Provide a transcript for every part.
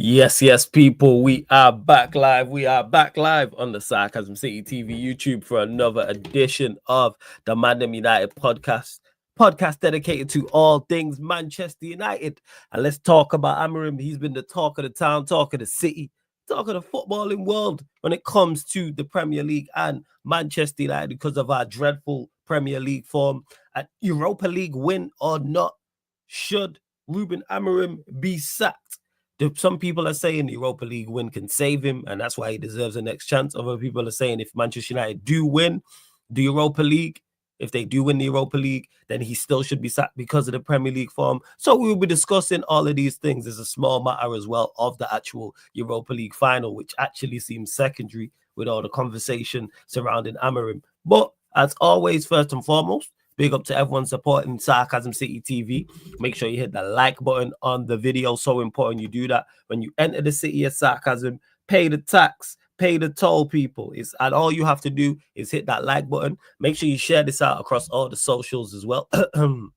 Yes, people. We are back live. We are back live on the Sarcasm City TV YouTube for another edition of the ManDem United podcast dedicated to all things Manchester United. And let's talk about Amorim. He's been the talk of the town, talk of the city, talk of the footballing world when it comes to the Premier League and Manchester United because of our dreadful Premier League form. An Europa League win or not? Should Ruben Amorim be sacked? Some people are saying the Europa League win can save him, and that's why he deserves the next chance. Other people are saying if Manchester United do win the Europa League, if they do win the Europa League, then he still should be sacked because of the Premier League form. So we'll be discussing all of these things. There's a small matter as well of the actual Europa League final, which actually seems secondary with all the conversation surrounding Amorim. But as always, first and foremost, big up to everyone supporting Sarcasm City TV. Make sure you hit the like button on the video. So important you do that. When you enter the city of Sarcasm, pay the tax, pay the toll, people. And all you have to do is hit that like button. Make sure you share this out across all the socials as well. And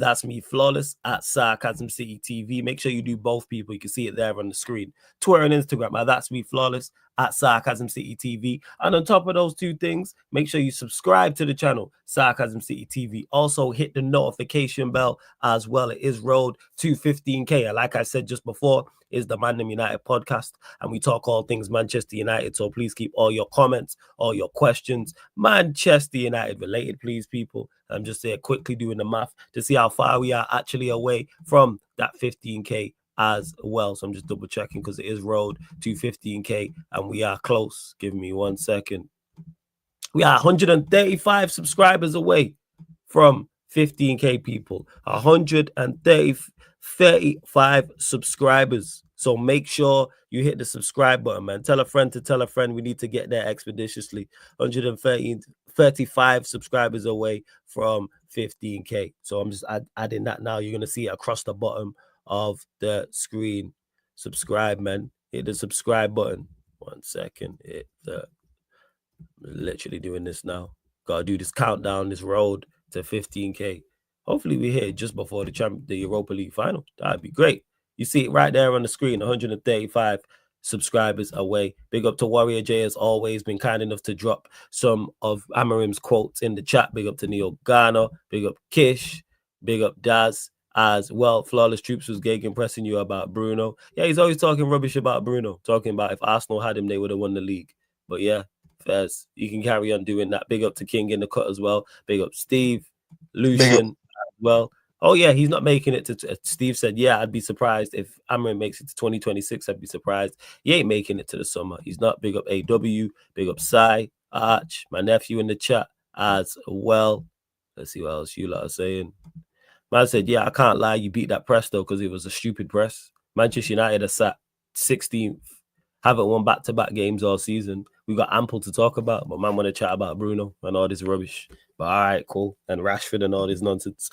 that's me, Flawless, at Sarcasm City TV. Make sure you do both, people. You can see it there on the screen. Twitter and Instagram. And that's me, Flawless, at Sarcasm City TV. And on top of those two things, make sure you subscribe to the channel, Sarcasm City TV. Also, hit the notification bell as well. It is road to 15K. And like I said just before, is the ManDem United podcast, and we talk all things Manchester United. So please keep all your comments, all your questions, Manchester United related, please, people. I'm just here quickly doing the math to see how far we are actually away from that 15K as well. So I'm just double checking because it is road to 15K and we are close. Give me 1 second. We are 135 subscribers away from 15K, people. 135 subscribers. So make sure you hit the subscribe button, man. Tell a friend to tell a friend. We need to get there expeditiously. 135 subscribers away from 15K. So I'm just adding that now. You're going to see it across the bottom of the screen. Subscribe, man. Hit the subscribe button. 1 second. Literally doing this now. Gotta do this countdown, this road to 15K. Hopefully we hit it just before the Europa League final. That'd be great. You see it right there on the screen. 135 subscribers away. Big up to Warrior J, as always, been kind enough to drop some of Amorim's quotes in the chat. Big up to Neil Garner. Big up Kish. Big up Daz as well. Flawless Troops was gegenpressing you about Bruno. Yeah, he's always talking rubbish about Bruno. Talking about if Arsenal had him, they would have won the league. But yeah, Fez, you can carry on doing that. Big up to King in the cut as well. Big up Steve, Lucian as well. Oh yeah, he's not making it to. Steve said, "Yeah, I'd be surprised if Amorim makes it to 2026. I'd be surprised. He ain't making it to the summer. He's not." Big up AW. Big up Sai, Arch, my nephew in the chat as well. Let's see what else you lot are saying. Man said, "Yeah, I can't lie. You beat that press though because it was a stupid press. Manchester United are sat 16th, haven't won back-to-back games all season. We got ample to talk about, but man want to chat about Bruno and all this rubbish. But all right, cool. And Rashford and all this nonsense.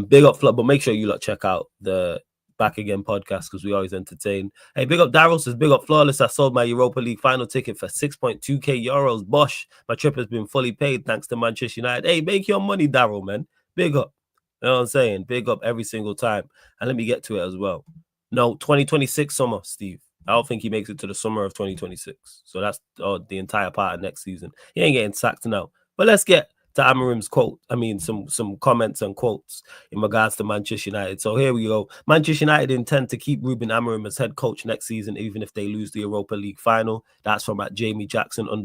Big up, but make sure you lot check out the Back Again podcast because we always entertain. Hey, big up Daryl says, big up Flawless. I sold my Europa League final ticket for 6.2k euros. Bosh, my trip has been fully paid thanks to Manchester United. Hey, make your money, Daryl, man. Big up. You know what I'm saying? Big up every single time. And let me get to it as well. No, 2026 summer, Steve. I don't think he makes it to the summer of 2026. So that's the entire part of next season. He ain't getting sacked now. But let's get to Amorim's quote. I mean, some comments and quotes in regards to Manchester United. So here we go. Manchester United intend to keep Ruben Amorim as head coach next season, even if they lose the Europa League final. That's from at Jamie Jackson _ on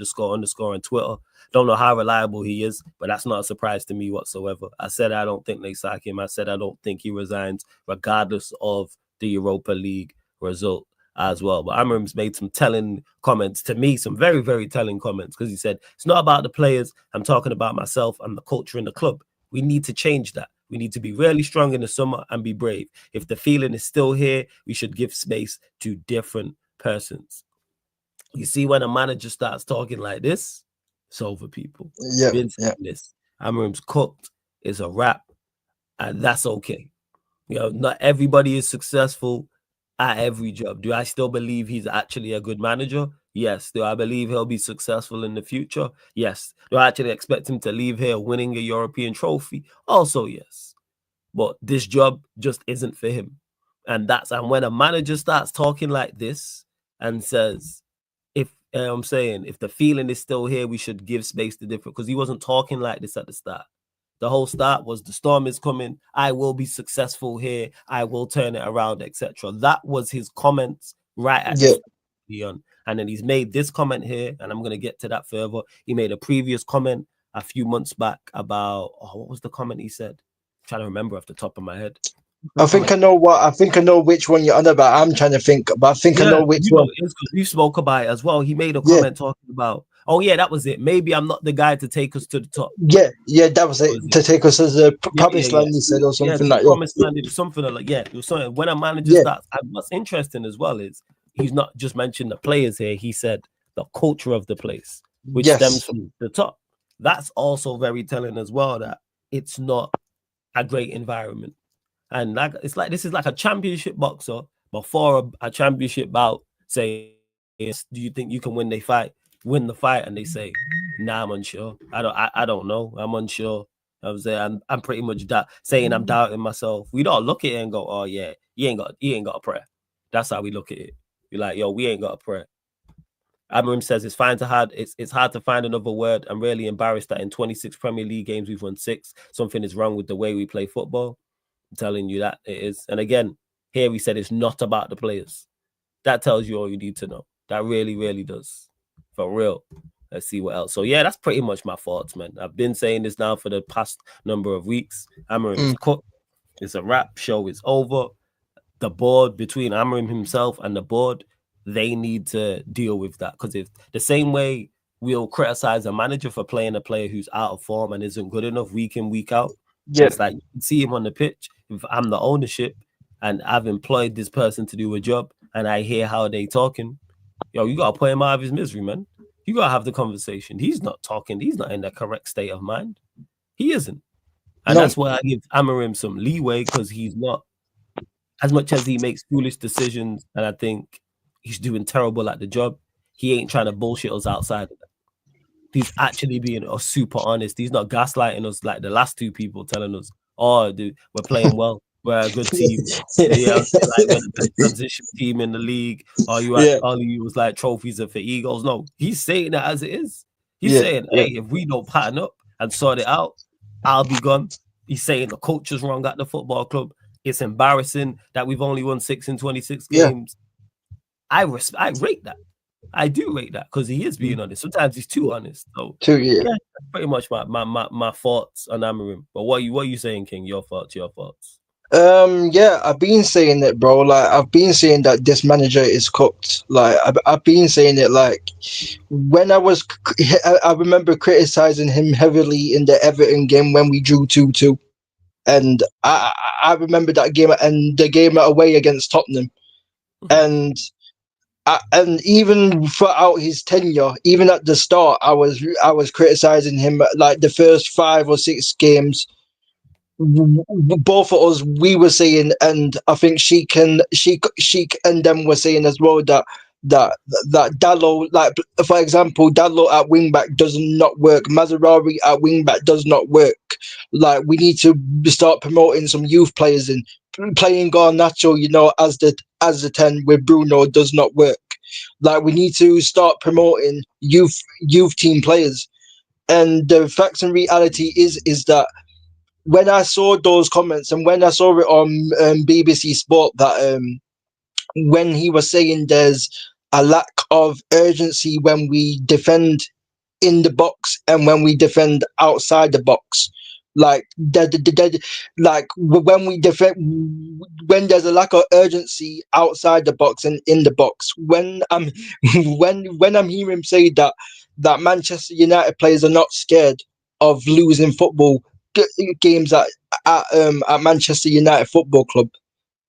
Twitter. Don't know how reliable he is, but that's not a surprise to me whatsoever. I said I don't think they sack him. I said I don't think he resigns, regardless of the Europa League result as well. But Amorim's made some telling comments to me, some very, very telling comments, because he said, it's not about the players. I'm talking about myself and the culture in the club. We need to change that. We need to be really strong in the summer and be brave. If the feeling is still here, we should give space to different persons. You see, when a manager starts talking like this, it's over, people. Yeah. This. Amorim's cooked. It's a wrap. And that's okay. You know, not everybody is successful at every job. Do I still believe he's actually a good manager? Yes. Do I believe he'll be successful in the future? Yes. Do I actually expect him to leave here winning a European trophy? Also, yes. But this job just isn't for him. And when a manager starts talking like this and says, if I'm saying, if the feeling is still here, we should give space to different, because he wasn't talking like this at the start. The whole start was the storm is coming. I will be successful here. I will turn it around, etc. That was his comments right at the start. And then he's made this comment here, and I'm going to get to that further. He made a previous comment a few months back about, what was the comment he said? I'm trying to remember off the top of my head. I think I know which one you're on about. I'm trying to think, but I think I know which one. It's because you spoke about it as well. He made a comment talking about, that was it. Maybe I'm not the guy to take us to the top. Yeah, that was it. To take us as a promised land, he said, or something like that. Promised land, something like it was something. When a manager starts, and what's interesting as well is he's not just mentioned the players here. He said the culture of the place, which stems from the top. That's also very telling as well, that it's not a great environment. And it's like, this is like a championship boxer before a championship bout saying, do you think you can win the fight? And they say, nah, I'm unsure. I don't know. I'm unsure. I'm saying I'm pretty much saying I'm doubting myself. We don't look at it and go, oh yeah, you ain't got a prayer. That's how we look at it. We're like, yo, we ain't got a prayer. Amorim says it's hard to find another word. I'm really embarrassed that in 26 Premier League games we've won 6. Something is wrong with the way we play football. I'm telling you that it is. And again, here we said it's not about the players. That tells you all you need to know. That really, really does. For real. Let's see what else. So yeah, that's pretty much my thoughts, man. I've been saying this now for the past number of weeks. Amorim is cooked. It's a wrap. Show is over. The board, between Amorim himself and the board, they need to deal with that. Because if the same way we'll criticize a manager for playing a player who's out of form and isn't good enough week in, week out, it's like you can see him on the pitch. If I'm the ownership and I've employed this person to do a job and I hear how they talking, yo, you got to put him out of his misery, man. You got to have the conversation. He's not talking. He's not in the correct state of mind. He isn't. And that's why I give Amorim some leeway, because he's not, as much as he makes foolish decisions and I think he's doing terrible at the job, he ain't trying to bullshit us outside of that. He's actually being super honest. He's not gaslighting us like the last two people telling us, oh, dude, we're playing well. We're a good team. Yeah, like we're the best transition team in the league. All you was like trophies are for egos. No, he's saying it as it is. He's saying, hey, if we don't pattern up and sort it out, I'll be gone. He's saying the culture's wrong at the football club. It's embarrassing that we've only won 6 in 26 games. I rate that. I do rate that, because he is being honest. Sometimes he's too honest. So that's pretty much my thoughts on Amorim. But what are you saying, King? Your thoughts. I've been saying it, bro. Like, I've been saying that this manager is cooked. Like, I've been saying it. Like, when I remember criticizing him heavily in the Everton game when we drew 2-2, and I remember that game and the game away against Tottenham, and even throughout his tenure, even at the start, I was criticizing him. Like, the first 5 or 6 games, both of us, we were saying, and I think Sheik and them were saying as well, that Dallo, like, for example, Dallo at wing back does not work. Mazraoui at wing back does not work. Like, we need to start promoting some youth players in. Playing Garnacho, as the 10 with Bruno does not work. Like, we need to start promoting youth team players. And the facts and reality is that when I saw those comments and when I saw it on BBC Sport, that when he was saying there's a lack of urgency when we defend in the box and when we defend outside the box, like like when we defend, when there's a lack of urgency outside the box and in the box, when I'm when I'm hearing him say that Manchester United players are not scared of losing football games at Manchester United Football Club.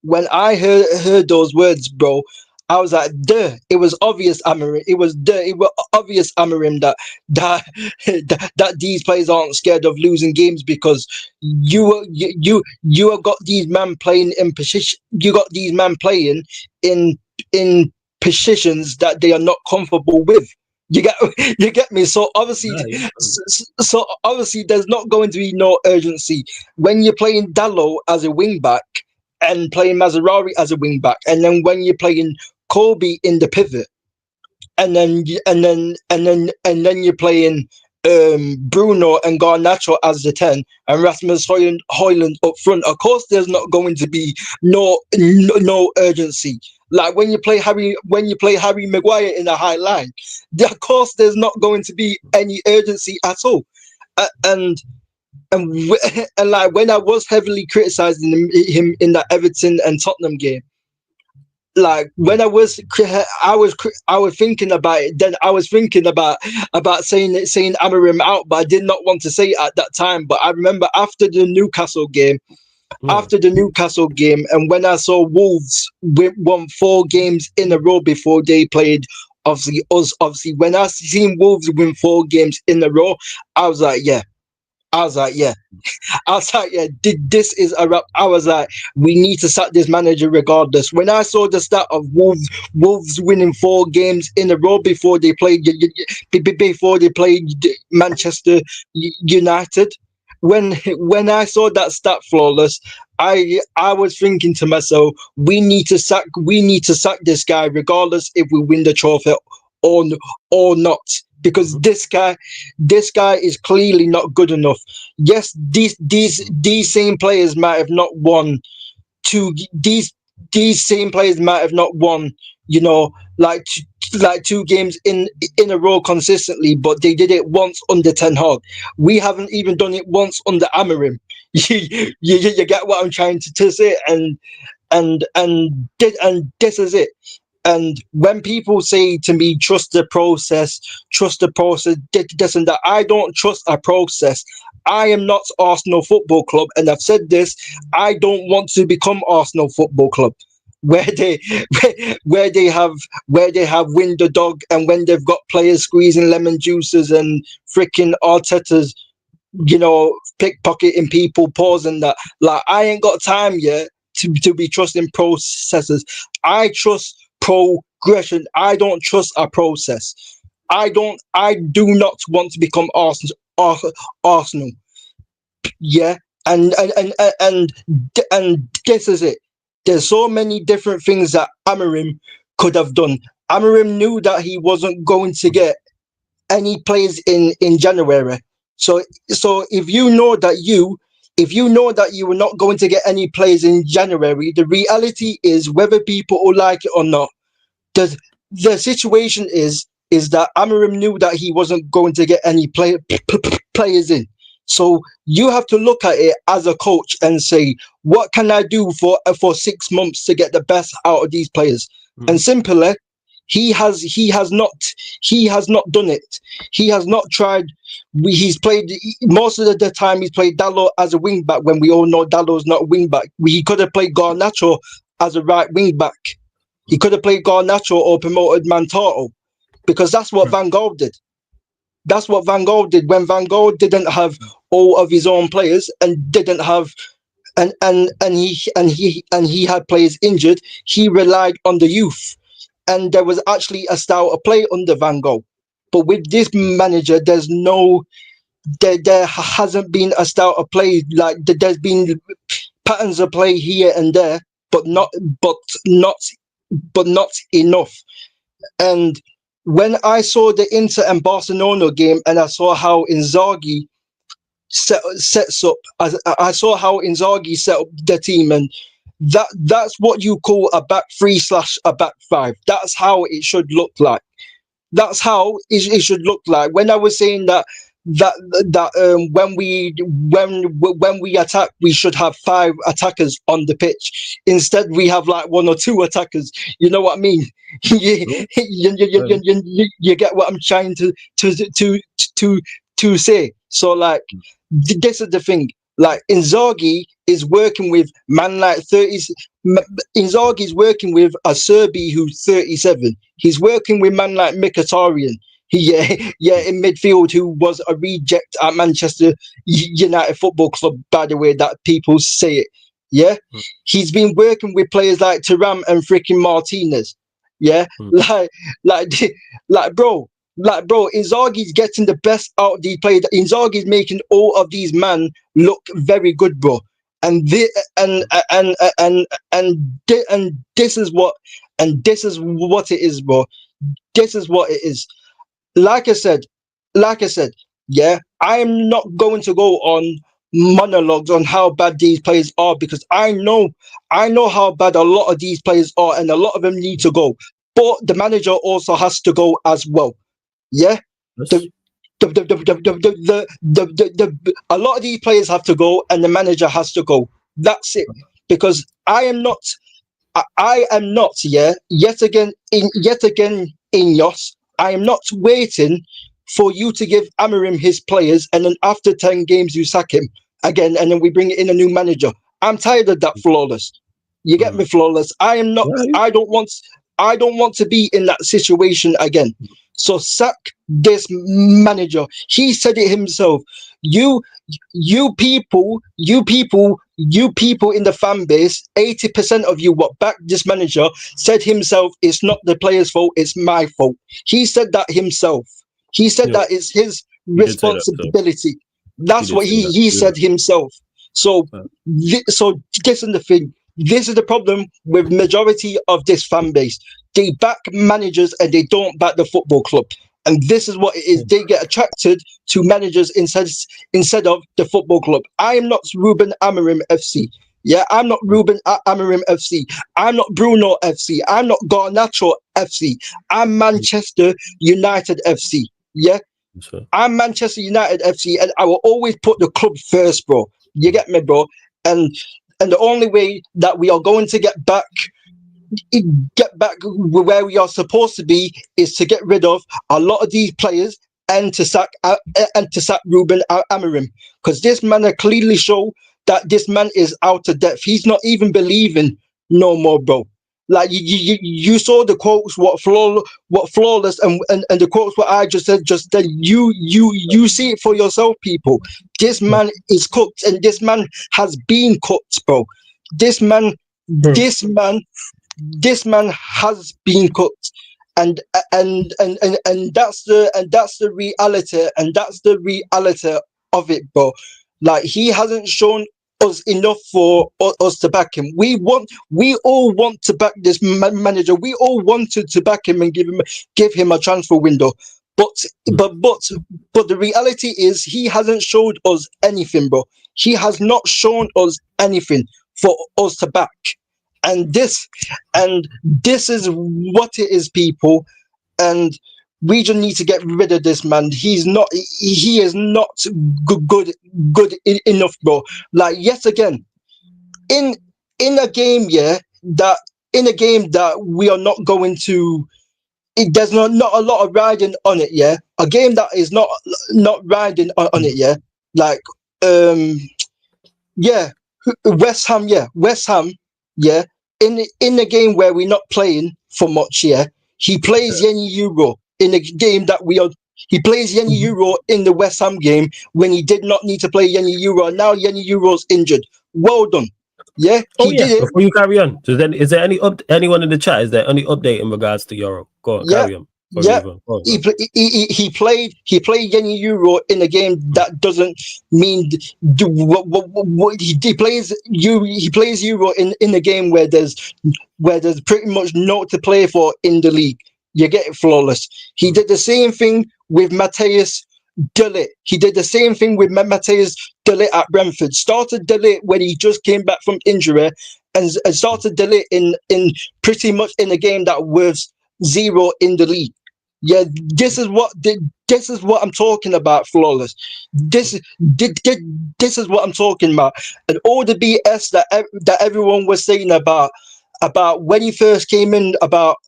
When I heard those words, bro, I was like, duh. It was obvious, Amorim. It was obvious, Amorim, that these players aren't scared of losing games, because you have got these men playing in position. You got these men playing in positions that they are not comfortable with. You get me. So obviously, so obviously, there's not going to be no urgency when you're playing Dallo as a wing back and playing Mazraoui as a wing back, and then when you're playing Kobe in the pivot, and then you're playing Bruno and Garnacho as the 10 and Rasmus Højlund up front. Of course, there's not going to be no urgency. Like when you play Harry Maguire in a high line, of course there's not going to be any urgency at all. And like when I was heavily criticizing him in that Everton and Tottenham game, like when I was thinking about it, then I was thinking about saying Amorim out, but I did not want to say it at that time. But I remember after the Newcastle game, and when I saw Wolves won 4 games in a row before they played obviously when I seen Wolves win 4 games in a row, I was like, yeah. This is a wrap. I was like, we need to sack this manager regardless. When I saw the stat of Wolves winning 4 games in a row before they played Manchester United, when I saw that stat, Flawless, I was thinking to myself, we need to sack this guy regardless if we win the trophy or not. Because this guy is clearly not good enough. Yes, these same players might have not won these same players might have not won, like 2 games in a row consistently, but they did it once under Ten Hag. We haven't even done it once under Amorim. You get what I'm trying to say, and this is it. And when people say to me, trust the process, this and that, I don't trust a process. I am not Arsenal Football Club, and I've said this, I don't want to become Arsenal Football Club, where they have win the dog, and when they've got players squeezing lemon juices and freaking Arteta's, pickpocketing people, pause and that. Like, I ain't got time yet to be trusting processes. I trust progression. I don't trust a process. I do not want to become Arsenal. Yeah, and this is it. There's so many different things that Amorim could have done. Amorim knew that he wasn't going to get any players in January. So if you know that you were not going to get any players in January, the reality is, whether people will like it or not, the situation is that Amorim knew that he wasn't going to get any players in. So you have to look at it as a coach and say, what can I do for 6 months to get the best out of these players? And simply, he has not done it. He has not tried. He's played most of the time. He's played Dalot as a wing back, when we all know Dalot's not a wing back. He could have played Garnacho as a right wing back. He could have played Garnacho or promoted Mantaro, because that's what Van Gaal did. That's what Van Gaal did when Van Gaal didn't have all of his own players and didn't have and he had players injured. He relied on the youth, and there was actually a style of play under Van Gaal. But with this manager, there hasn't been a style of play. Like, there's been patterns of play here and there, but not enough. And when I saw the Inter and Barcelona game, and I saw how Inzaghi sets up, I saw how Inzaghi set up the team, and that's what you call a back 3 / a back 5. That's how it should look like. That's how it should look like. When I was saying that when we attack, we should have 5 attackers on the pitch. Instead, we have like 1 or 2 attackers. You know what I mean? You get what I'm trying to say. So, like, this is the thing. Like, Inzaghi is working with man like 30s. Inzaghi is working with a Serbi who's 37. He's working with man like Mkhitaryan. In midfield, who was a reject at Manchester United Football Club, by the way that people say it. Yeah, he's been working with players like Thuram and freaking Martinez. Yeah, bro, Inzaghi's getting the best out of these players. Inzaghi's making all of these men look very good, bro. and the and this is what it is, bro. This is what it is. Like I said, yeah, I'm not going to go on monologues on how bad these players are, because I know how bad a lot of these players are, and a lot of them need to go. But the manager also has to go as well. Yeah, Yes. a lot of these players have to go, and the manager has to go. That's it. Because I am not, yeah, yet again in Yos, I am not waiting for you to give Amorim his players, and then after 10 games you sack him again, and then we bring in a new manager. I'm tired of that, Flawless. You get me, Flawless? I am not. Right. I don't want to be in that situation again. So sack this manager. He said it himself. You people in the fan base, 80% of you what back this manager, said himself, it's not the player's fault, it's my fault. He said that himself. He said that it's his responsibility. That's what he said himself. So so this is the thing. This is the problem with majority of this fan base. They back managers and they don't back the football club. And this is what it is. They get attracted to managers instead of the football club. I am not Ruben Amorim FC. Yeah, I'm not Ruben Amorim FC. I'm not Bruno FC. I'm not Garnacho FC. I'm Manchester United FC. Yeah, I'm Manchester United FC, and I will always put the club first, bro. You get me, bro? And the only way that we are going to get back where we are supposed to be is to get rid of a lot of these players and to sack Ruben Amorim, because this man clearly show that this man is out of depth. He's not even believing no more, bro. Like you saw the quotes what Flawless and the quotes what I just said. Just that you see it for yourself, people. This man is cooked, and this man has been cooked, bro. This man has been cooked, and that's the reality of it, bro. Like, he hasn't shown us enough for us to back him. We all want to back this manager. We all wanted to back him and give him a transfer window. But the reality is he hasn't showed us anything, bro. He has not shown us anything for us to back. And this is what it is, people. And we just need to get rid of this man. He is not good enough, bro. Like, yet again, in a game that we are not going to, there's not a lot of riding on it, yeah. A game that is not riding on it, yeah. Like, yeah, West Ham, yeah. In the game where we're not playing for much, yeah, he plays Yenny Euro in the game that he plays Yenny Euro in the West Ham game when he did not need to play Yenny Euro. And now Yenny Euro's injured. Well done. Yeah, he did it. Before you carry on, so then, is there anyone in the chat? Is there any update in regards to Euro? Go on, carry on. He played Yenny Euro in a game that doesn't mean he plays Euro in a game where there's pretty much no to play for in the league. You get it, Flawless. He did the same thing with Matthias De Ligt. He did the same thing with Matthias De Ligt at Brentford. Started De Ligt when he just came back from injury, and started De Ligt in pretty much in a game that was 0 in the league. Yeah, this is what I'm talking about, Flawless. This is what I'm talking about. And all the BS that everyone was saying about when he first came in, about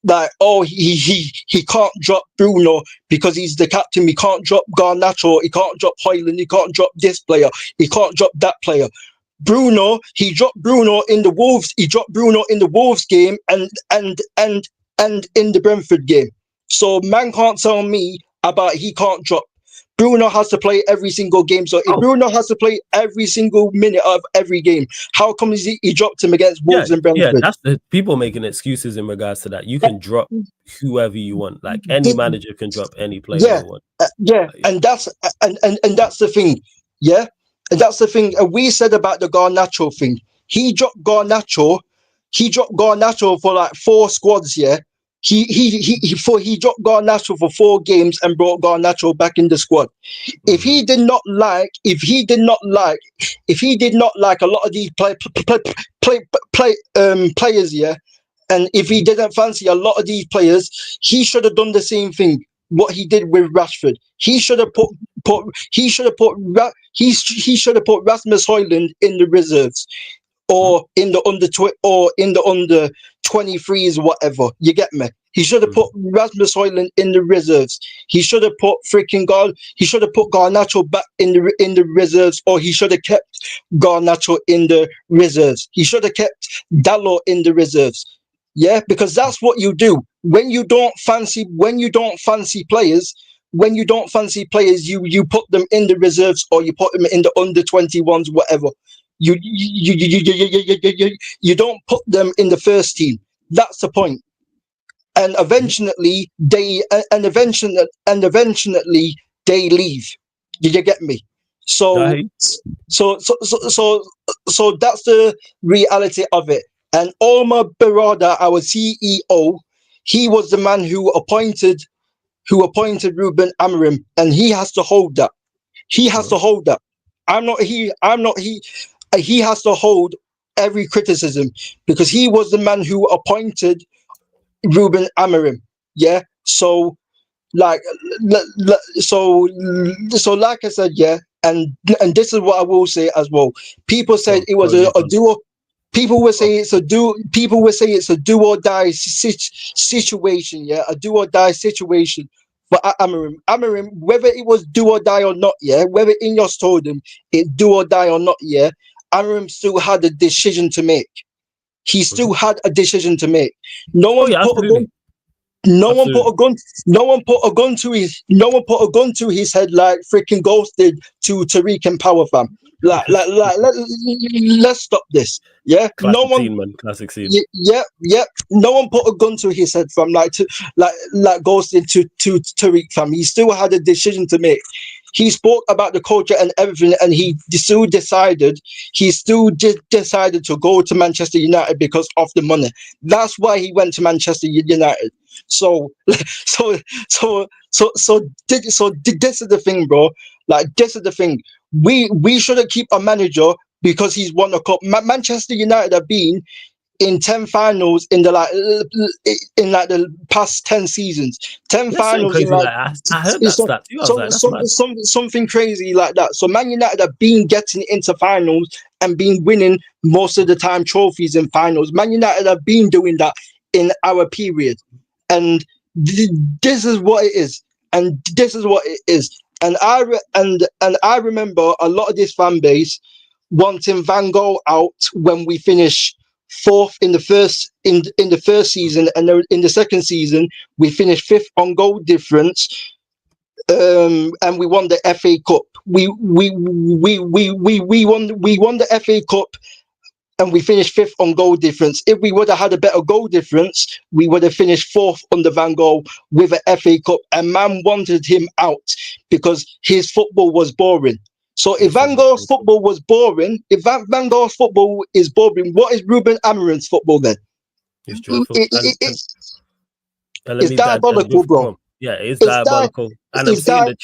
he can't drop Bruno because he's the captain. He can't drop Garnacho. He can't drop Højlund. He can't drop this player. He can't drop that player. He dropped Bruno in the Wolves. He dropped Bruno in the Wolves game and in the Brentford game. So man can't tell me about he can't drop. Bruno has to play every single game. So if Bruno has to play every single minute of every game, how come he dropped him against Wolves and Brentford? Yeah, that's the people making excuses in regards to that. You can drop whoever you want. Like, any manager can drop any player you want. And that's the thing. Yeah. And that's the thing. And we said about the Garnacho thing. He dropped Garnacho. He dropped Garnacho for like 4 squads. Yeah. He dropped Garnacho for 4 games and brought Garnacho back in the squad. If he did not like a lot of these players, yeah, and if he didn't fancy a lot of these players, he should have done the same thing. What he did with Rashford, he should have put Rasmus Højlund in the reserves, or in the under 23s, whatever. You get me? He should have put Rasmus Højlund in the reserves. He should have put He should have put Garnacho back in the reserves, or he should have kept Garnacho in the reserves. He should have kept Dalot in the reserves. Yeah, because that's what you do when you don't fancy players. When you don't fancy players, you put them in the reserves, or you put them in the under 21s, whatever. You don't put them in the first team. That's the point. And eventually they leave. Did you get me? So that's the reality of it. And Omar Barada, our CEO, he was the man who appointed Ruben Amorim, and he has to hold that. He has to hold that. He has to hold every criticism, because he was the man who appointed Ruben Amorim. Yeah. So like I said, yeah, and this is what I will say as well. People said it was a duo. People would say it's a do or die situation. Yeah, a do or die situation for Amorim. Amorim, whether it was do or die or not, yeah, whether Ineos told him it do or die or not, yeah, Amorim still had a decision to make. He still had a decision to make. No one put a gun. No one put a gun. No one put a gun to his head like freaking Ghost did to Tariq and Power Fam. Let's stop this. Yeah, classic scene. Yeah. No one put a gun to his head from like Ghost did to Tariq Fam. He still had a decision to make. He spoke about the culture and everything, and he still decided to go to Manchester United because of the money. That's why he went to Manchester United. So this is the thing, bro. Like, this is the thing. We shouldn't keep a manager because he's won a cup. Manchester United have been in 10 finals in the past 10 seasons. 10 finals in I heard that stat too. Something crazy like that. So Man United have been getting into finals and been winning most of the time trophies in finals. Man United have been doing that in our period. And this is what it is. And this is what it is. And I remember a lot of this fan base wanting Van Gaal out when we finish 4th in the first season, and in the second season we finished 5th on goal difference, and we won the FA Cup. We won the FA Cup, and we finished 5th on goal difference. If we would have had a better goal difference, we would have finished 4th under Van Gaal with an FA Cup. And man wanted him out because his football was boring. So if Van Gaal's football was boring, if Van Gaal's football is boring, what is Ruben Amorim's football then? It's dreadful. It's diabolical, bro. Yeah, it's diabolical. And I'm seeing the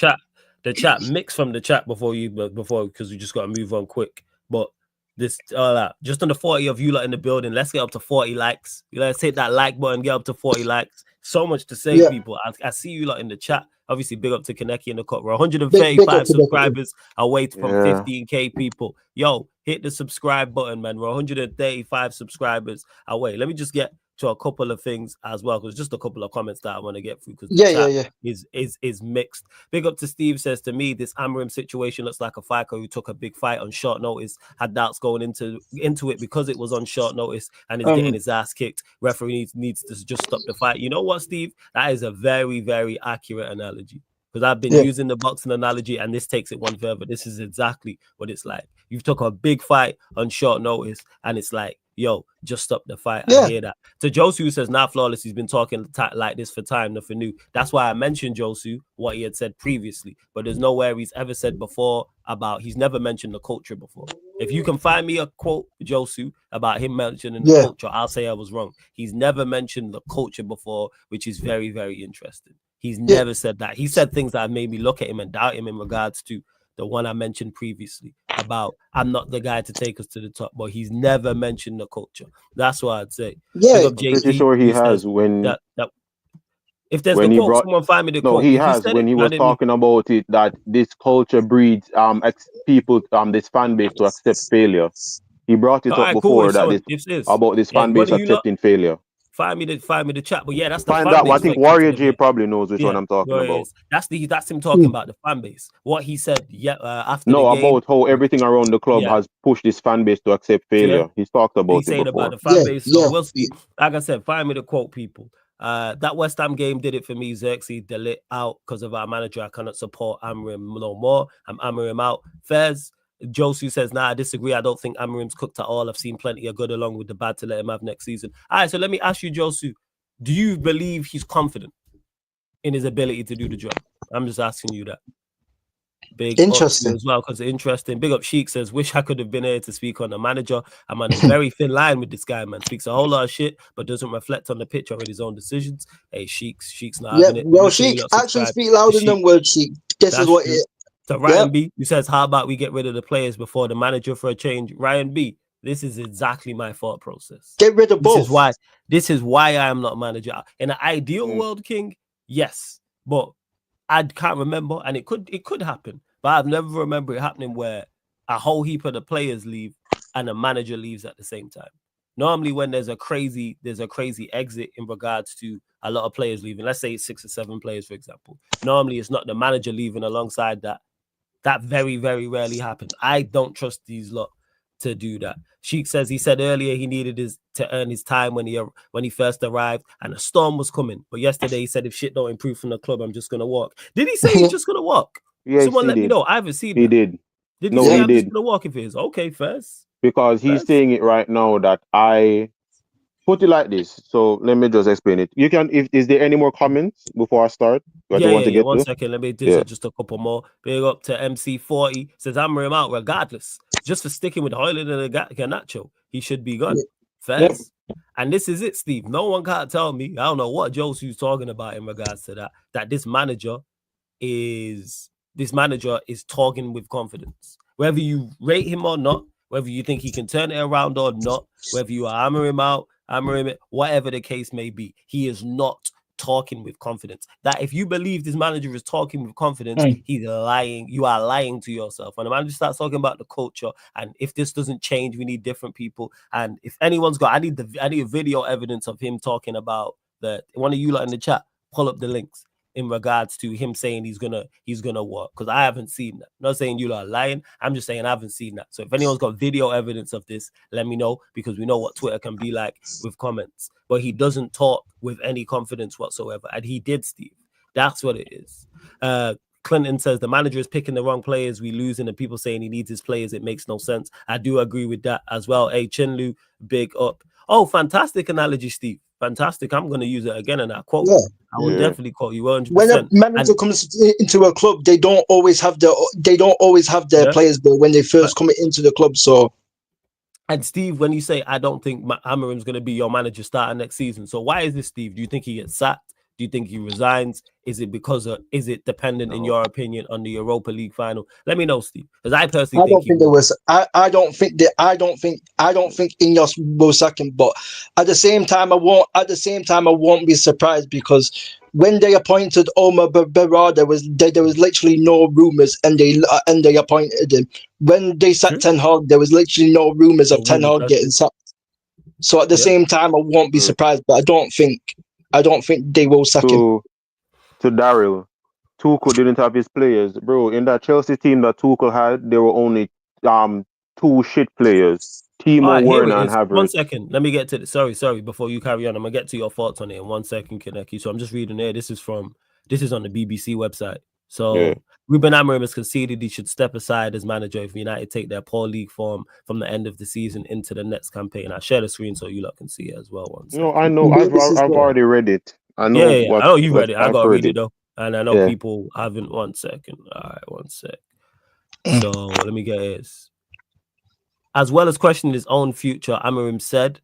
chat mix from the chat before because we just got to move on quick. But this just on the 40 of you lot in the building, let's get up to 40 likes. Let's hit that like button, get up to 40 likes. So much to say, people. I see you lot in the chat. Obviously, big up to Kaneki in the cut. We're 135 subscribers away from 15k people. Yo, hit the subscribe button, man. We're 135 subscribers away. Let me just get to a couple of things as well, because just a couple of comments that I want to get through, because the chat is mixed. Big up to Steve, says, to me, this Amorim situation looks like a fighter who took a big fight on short notice, had doubts going into it because it was on short notice, and is getting his ass kicked. Referee needs to just stop the fight. You know what, Steve? That is a very, very accurate analogy, because I've been using the boxing analogy, and this takes it one further. This is exactly what it's like. You've took a big fight on short notice, and it's like, yo, just stop the fight. Yeah. I hear that. To Josu, who says, not flawless, he's been talking like this for time, nothing new. That's why I mentioned Josu, what he had said previously. But there's nowhere he's ever said before about, he's never mentioned the culture before. If you can find me a quote, Josu, about him mentioning the culture, I'll say I was wrong. He's never mentioned the culture before, which is very, very interesting. He's never said that. He said things that made me look at him and doubt him in regards to the one I mentioned previously about I'm not the guy to take us to the top, but he's never mentioned the culture. That's what I'd say. Yeah, I'm pretty sure he has when if there's the quote, someone find me the quote. No, he has when he was talking about it that this culture breeds people this fan base to accept failure. He brought it up before that about this fan base accepting failure. Find me the chat, but yeah, that's the find fan that. base. I think Warrior J probably knows which one I'm talking about. That's him talking about the fan base. What he said, after the game, about how everything around the club has pushed this fan base to accept failure. Yeah. He's talked about it before. About the fan base. So we'll see. Like I said, find me the quote, people. That West Ham game did it for me. Xerxes delete out because of our manager. I cannot support Amorim no more. I'm Amorim out. Fez. Josu says, I disagree. I don't think Amorim's cooked at all. I've seen plenty of good along with the bad to let him have next season. All right, so let me ask you, Josu, do you believe he's confident in his ability to do the job? I'm just asking you that. Big interesting as well, because interesting. Big up Sheik says, wish I could have been here to speak on the manager. I'm on a very thin line with this guy, man. Speaks a whole lot of shit, but doesn't reflect on the pitch or in his own decisions. Hey, Sheik's not having it. Well, Sheik actually speak louder than words, Sheik. This is what it is. So Ryan B, who says, how about we get rid of the players before the manager for a change? Ryan B, this is exactly my thought process. Get rid of both. This is why I am not manager. In an ideal world, King, yes. But I can't remember, and it could happen. But I've never remember it happening where a whole heap of the players leave and the manager leaves at the same time. Normally, when there's a crazy exit in regards to a lot of players leaving, let's say 6 or 7 players, for example. Normally, it's not the manager leaving alongside that. That very, very rarely happens. I don't trust these lot to do that. Sheik says he said earlier he needed to earn his time when he first arrived, and a storm was coming. But yesterday he said if shit don't improve from the club, I'm just gonna walk. Did he say he's just gonna walk? Yeah, someone let me know. I haven't seen he that. Did. Did he say I'm just gonna walk if it is? Okay, first. Because he's saying it right now that I put it like this. So let me just explain it. You can, is there any more comments before I start? Yeah. 1 second. Let me do just a couple more. Big up to MC40. Says Amorim out regardless. Just for sticking with Hoyland and Garnacho. He should be gone. First. And this is it, Steve. No one can't tell me. I don't know what Josu's talking about in regards to that. That this manager is talking with confidence. Whether you rate him or not, whether you think he can turn it around or not, whether you are Amorim out, whatever the case may be, he is not talking with confidence. That if you believe this manager is talking with confidence, he's lying. You are lying to yourself. When the manager starts talking about the culture, and if this doesn't change, we need different people. And if anyone's got, I need a video evidence of him talking about one of you lot in the chat, pull up the links in regards to him saying he's gonna work, because I haven't seen that. I'm not saying you are lying. I'm just saying I haven't seen that. So if anyone's got video evidence of this, let me know, because we know what Twitter can be like with comments. But he doesn't talk with any confidence whatsoever, and he did, Steve. That's what it is. Clinton says the manager is picking the wrong players. We losing, and people saying he needs his players. It makes no sense. I do agree with that as well. Hey, Chinlu, big up. Oh, fantastic analogy, Steve. Fantastic. I'm going to use it again in that quote. Yeah. I will definitely quote you 100%. When a manager comes into a club, they don't always have their players, but when they first come into the club, so. And Steve, when you say I don't think Amorim's going to be your manager starting next season, so why is this, Steve? Do you think he gets sacked? Do you think he resigns? Is it is it dependent, in your opinion, on the Europa League final? Let me know, Steve, because I personally think there was. I don't think Ineos will sack him, but at the same time, I won't be surprised, because when they appointed Omar Berra, there was literally no rumors, and they appointed him. When they sacked Ten Hag, there was literally no rumors of Ten Hag getting sacked. So at the same time, I won't be surprised, but I don't think they will sack him. To Daryl, Tuchel didn't have his players, bro. In that Chelsea team that Tuchel had, there were only 2 shit players: Timo Werner and Havertz. 1 second, let me get to sorry. Before you carry on, I'm gonna get to your thoughts on it in 1 second, Kaneki. So I'm just reading here. This is on the BBC website. So Ruben Amorim has conceded he should step aside as manager if United take their poor league form from the end of the season into the next campaign. I'll share the screen so you lot can see it as well. No, I know. I've already read it. I know I know you've read it. I gotta read it though, and I know people haven't. 1 second. All right, 1 sec. So let me get this. As well as questioning his own future, Amorim said,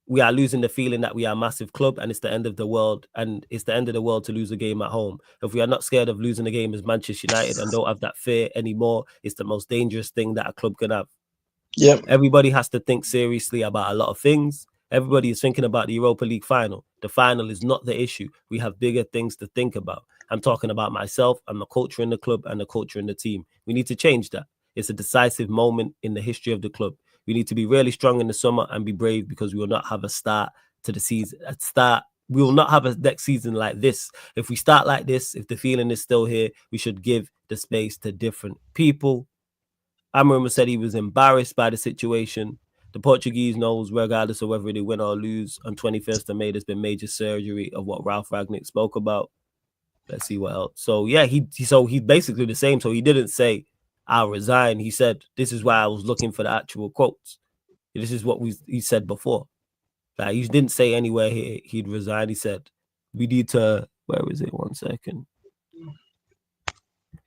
"We are losing the feeling that we are a massive club and it's the end of the world. And it's the end of the world to lose a game at home. If we are not scared of losing a game as Manchester United and don't have that fear anymore, it's the most dangerous thing that a club can have." Yeah. Everybody has to think seriously about a lot of things. Everybody is thinking about the Europa League final. The final is not the issue. We have bigger things to think about. I'm talking about myself and the culture in the club and the culture in the team. We need to change that. It's a decisive moment in the history of the club. We need to be really strong in the summer and be brave because we will not have a start to the season. We will not have a next season like this. If we start like this, if the feeling is still here, we should give the space to different people. Amorim said he was embarrassed by the situation. The Portuguese knows, regardless of whether they win or lose, on 21st of May, there's been major surgery of what Ralph Rangnick spoke about. Let's see what else. So, yeah, he's basically the same. So he didn't say, "I'll resign." He said, "This is why I was looking for the actual quotes." This is what he said before. Like, he didn't say anywhere he'd resign. He said, "We need to," where is it? 1 second.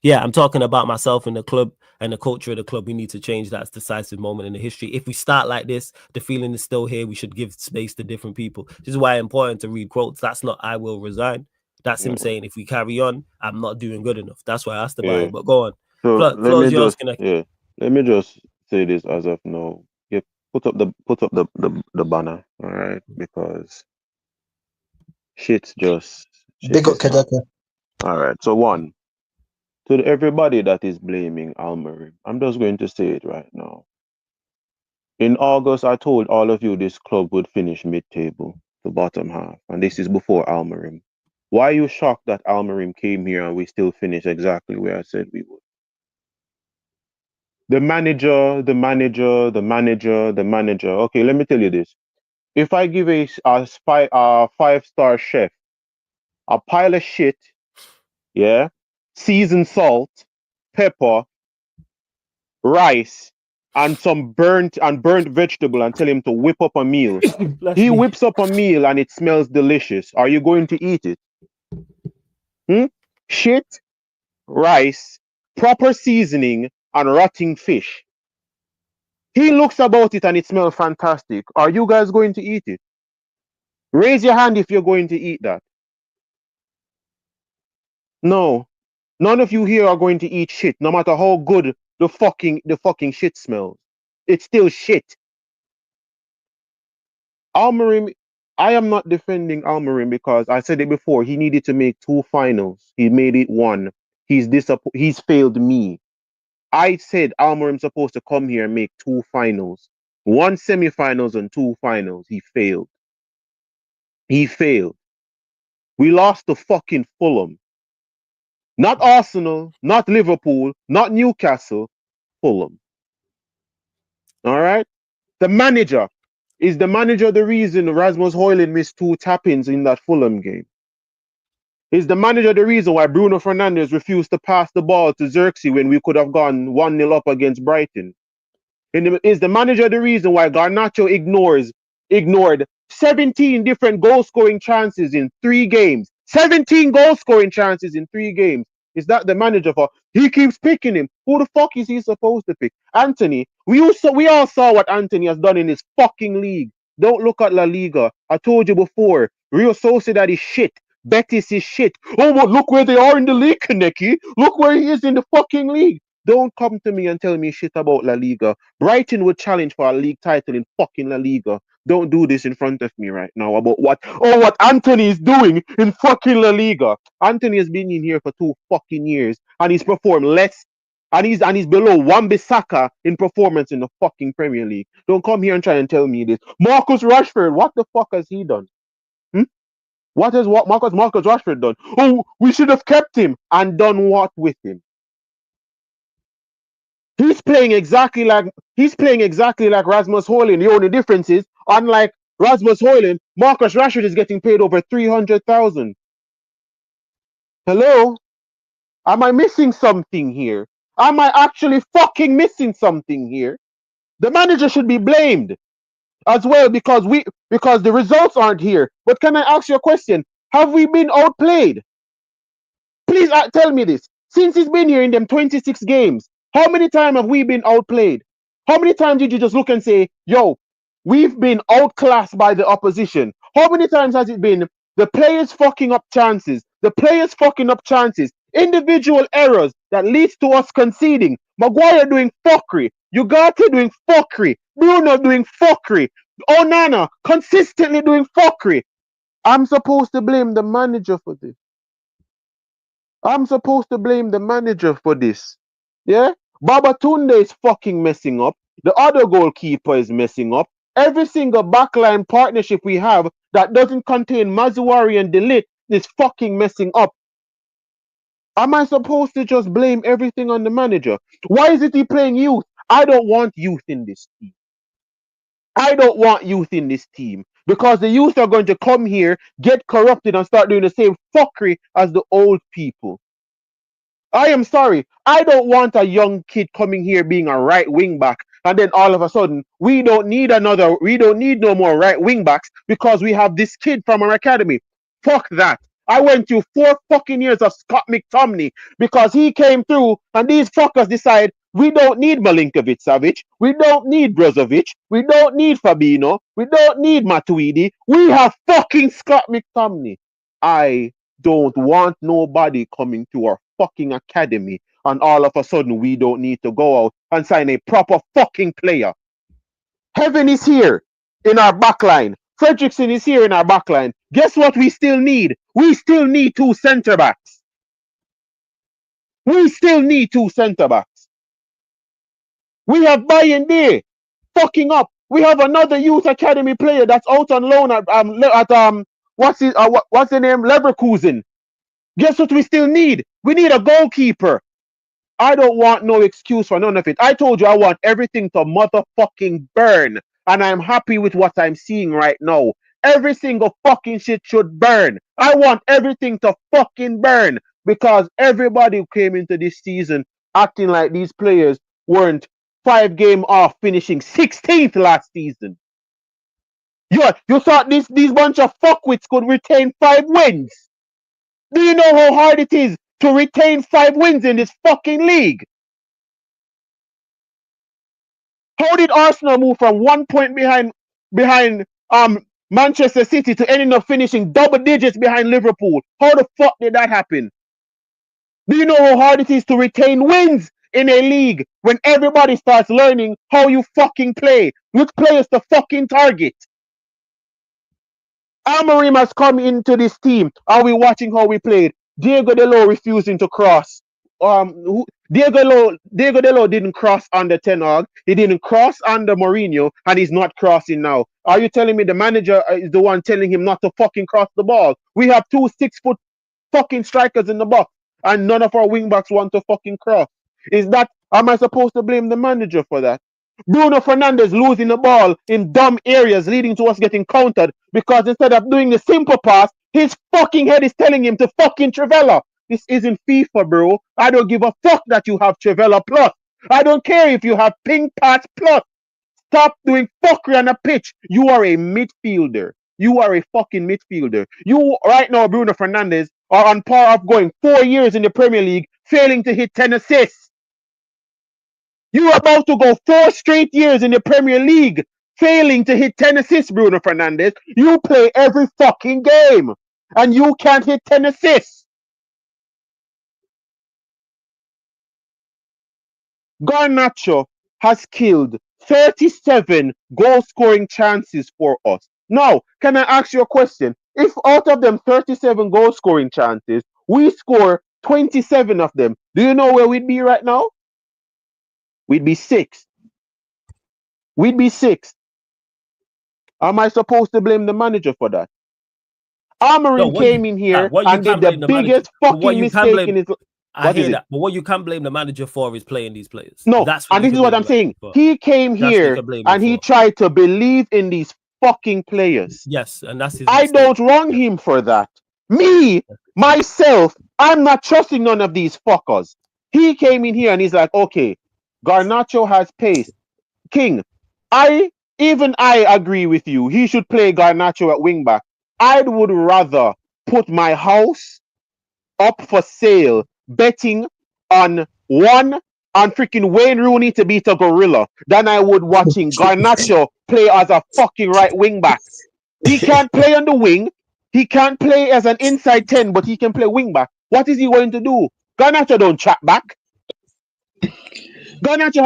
Yeah, I'm talking about myself and the club and the culture of the club. We need to change that decisive moment in the history. If we start like this, the feeling is still here. We should give space to different people. This is why it's important to read quotes. That's not "I will resign." That's him saying, if we carry on, I'm not doing good enough. That's why I asked about it. But go on. So let me just say this as of now. Yeah, put up the banner, all right? Because shit's just Big up Kadaka. All right. So one, to everybody that is blaming Amorim, I'm just going to say it right now. In August, I told all of you this club would finish mid-table, the bottom half, and this is before Amorim. Why are you shocked that Amorim came here and we still finish exactly where I said we would? The manager. Okay, let me tell you this. If I give a 5-star chef a pile of shit, yeah, seasoned salt, pepper, rice, and some burnt vegetable and tell him to whip up a meal. He whips up a meal and it smells delicious. Are you going to eat it? Shit, rice, proper seasoning, and rotting fish. He looks about it and it smells fantastic. Are you guys going to eat it? Raise your hand if you're going to eat that. No. None of you here are going to eat shit, no matter how good the fucking shit smells. It's still shit. Amorim, I am not defending Amorim because I said it before. He needed to make 2 finals. He made it 1. He's failed me. I said Amorim's supposed to come here and make 2 finals. 1 semifinals and 2 finals. He failed. We lost to fucking Fulham. Not Arsenal, not Liverpool, not Newcastle, Fulham. All right? The manager. Is the manager the reason Rasmus Højlund missed 2 tap-ins in that Fulham game? Is the manager the reason why Bruno Fernandes refused to pass the ball to Xerxes when we could have gone 1-0 up against Brighton? Is the manager the reason why Garnacho ignored 17 different goal-scoring chances in 3 games? 17 goal-scoring chances in 3 games. Is that the manager for? He keeps picking him. Who the fuck is he supposed to pick? Anthony. We all saw what Anthony has done in his fucking league. Don't look at La Liga. I told you before. Real Sociedad is shit. Betis is shit. Oh, but look where they are in the league, Kaneki. Look where he is in the fucking league. Don't come to me and tell me shit about La Liga. Brighton would challenge for a league title in fucking La Liga. Don't do this in front of me right now about what Anthony is doing in fucking La Liga. Anthony has been in here for 2 fucking years and he's performed less and he's below Wan-Bissaka in performance in the fucking Premier League. Don't come here and try and tell me this. Marcus Rashford, what the fuck has he done? What has Marcus Rashford done? Oh, we should have kept him and done what with him? He's playing exactly like Rasmus Højlund. The only difference is, unlike Rasmus Højlund, Marcus Rashford is getting paid over 300,000. Hello? Am I missing something here? Am I actually fucking missing something here? The manager should be blamed as well because the results aren't here. But can I ask you a question? Have we been outplayed? Please tell me this. Since he's been here in them 26 games, how many times have we been outplayed? How many times did you just look and say, yo, we've been outclassed by the opposition? How many times has it been the players fucking up chances? The players fucking up chances. Individual errors that leads to us conceding. Maguire doing fuckery. Ugarte doing fuckery. Bruno doing fuckery. Onana consistently doing fuckery. I'm supposed to blame the manager for this. I'm supposed to blame the manager for this. Yeah? Babatunde is fucking messing up. The other goalkeeper is messing up. Every single backline partnership we have that doesn't contain Mazuari and Delit is fucking messing up. Am I supposed to just blame everything on the manager? Why is it he playing youth? I don't want youth in this team. I don't want youth in this team because the youth are going to come here, get corrupted, and start doing the same fuckery as the old people. I am sorry. I don't want a young kid coming here being a right wing back, and then all of a sudden we don't need no more right wing backs because we have this kid from our academy. Fuck that. I went through 4 fucking years of Scott McTominay because he came through and these fuckers decide we don't need Milinkovic Savic, we don't need Brozovic, we don't need Fabinho, we don't need Matuidi. We have fucking Scott McTominay. I don't want nobody coming to our fucking academy and all of a sudden we don't need to go out and sign a proper fucking player. Heaven is here in our backline. Fredrickson is here in our backline. Guess what we still need? We still need 2 centre backs. We still need 2 centre backs. We have Bayern there fucking up. We have another youth academy player that's out on loan at what's the name? Leverkusen. Guess what we still need? We need a goalkeeper. I don't want no excuse for none of it. I told you I want everything to motherfucking burn. And I'm happy with what I'm seeing right now. Every single fucking shit should burn. I want everything to fucking burn. Because everybody who came into this season acting like these players weren't 5 games off finishing 16th last season. You thought these bunch of fuckwits could retain 5 wins? Do you know how hard it is to retain 5 wins in this fucking league? How did Arsenal move from 1 point behind Manchester City to ending up finishing double digits behind Liverpool? How the fuck did that happen? Do you know how hard it is to retain wins in a league when everybody starts learning how you fucking play? Which players to fucking target? Amorim has come into this team. Are we watching how we played? Diego Delo refusing to cross. Diego Delo didn't cross under Ten Hag. He didn't cross under Mourinho, and he's not crossing now. Are you telling me the manager is the one telling him not to fucking cross the ball? We have 2 6-foot fucking strikers in the box, and none of our wing backs want to fucking cross. Am I supposed to blame the manager for that? Bruno Fernandes losing the ball in dumb areas leading to us getting countered because instead of doing the simple pass, his fucking head is telling him to fucking Trivela. This isn't FIFA, bro. I don't give a fuck that you have Trivela Plus. I don't care if you have Ping Pass Plus. Stop doing fuckery on a pitch. You are a midfielder. You are a fucking midfielder. You, right now, Bruno Fernandes, are on par of going 4 years in the Premier League, failing to hit 10 assists. You are about to go 4 straight years in the Premier League, failing to hit 10 assists, Bruno Fernandes. You play every fucking game, and you can't hit 10 assists. Garnacho has killed 37 goal-scoring chances for us. Now, can I ask you a question? If out of them 37 goal-scoring chances, we score 27 of them, do you know where we'd be right now? We'd be 6th. We'd be 6th. Am I supposed to blame the manager for that? Amorim came in here and did the biggest fucking mistake in his life. I hear that, but what you can blame the manager for is playing these players. No, and this is what I'm saying. He came here and he tried to believe in these fucking players. Yes, and that's his mistake. I don't wrong him for that. Me, myself, I'm not trusting none of these fuckers. He came in here and he's like, okay, Garnacho has pace. King, I agree with you. He should play Garnacho at wing back. I would rather put my house up for sale betting on freaking Wayne Rooney to beat a gorilla than I would watching Garnacho play as a fucking right wing back. He can't play on the wing. He can't play as an inside 10, but he can play wing back. What is he going to do? Garnacho don't track back. Garnacho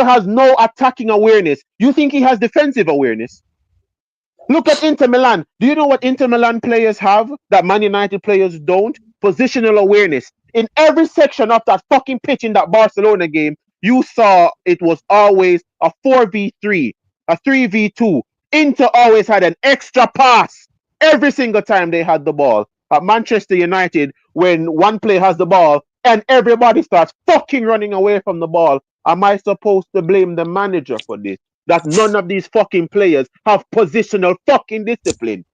has no attacking awareness. You think he has defensive awareness? Look at Inter Milan. Do you know what Inter Milan players have that Man United players don't? Positional awareness. In every section of that fucking pitch in that Barcelona game, you saw it was always a 4v3, a 3v2. Inter always had an extra pass every single time they had the ball. At Manchester United, when one player has the ball and everybody starts fucking running away from the ball, am I supposed to blame the manager for this? That none of these fucking players have positional fucking discipline.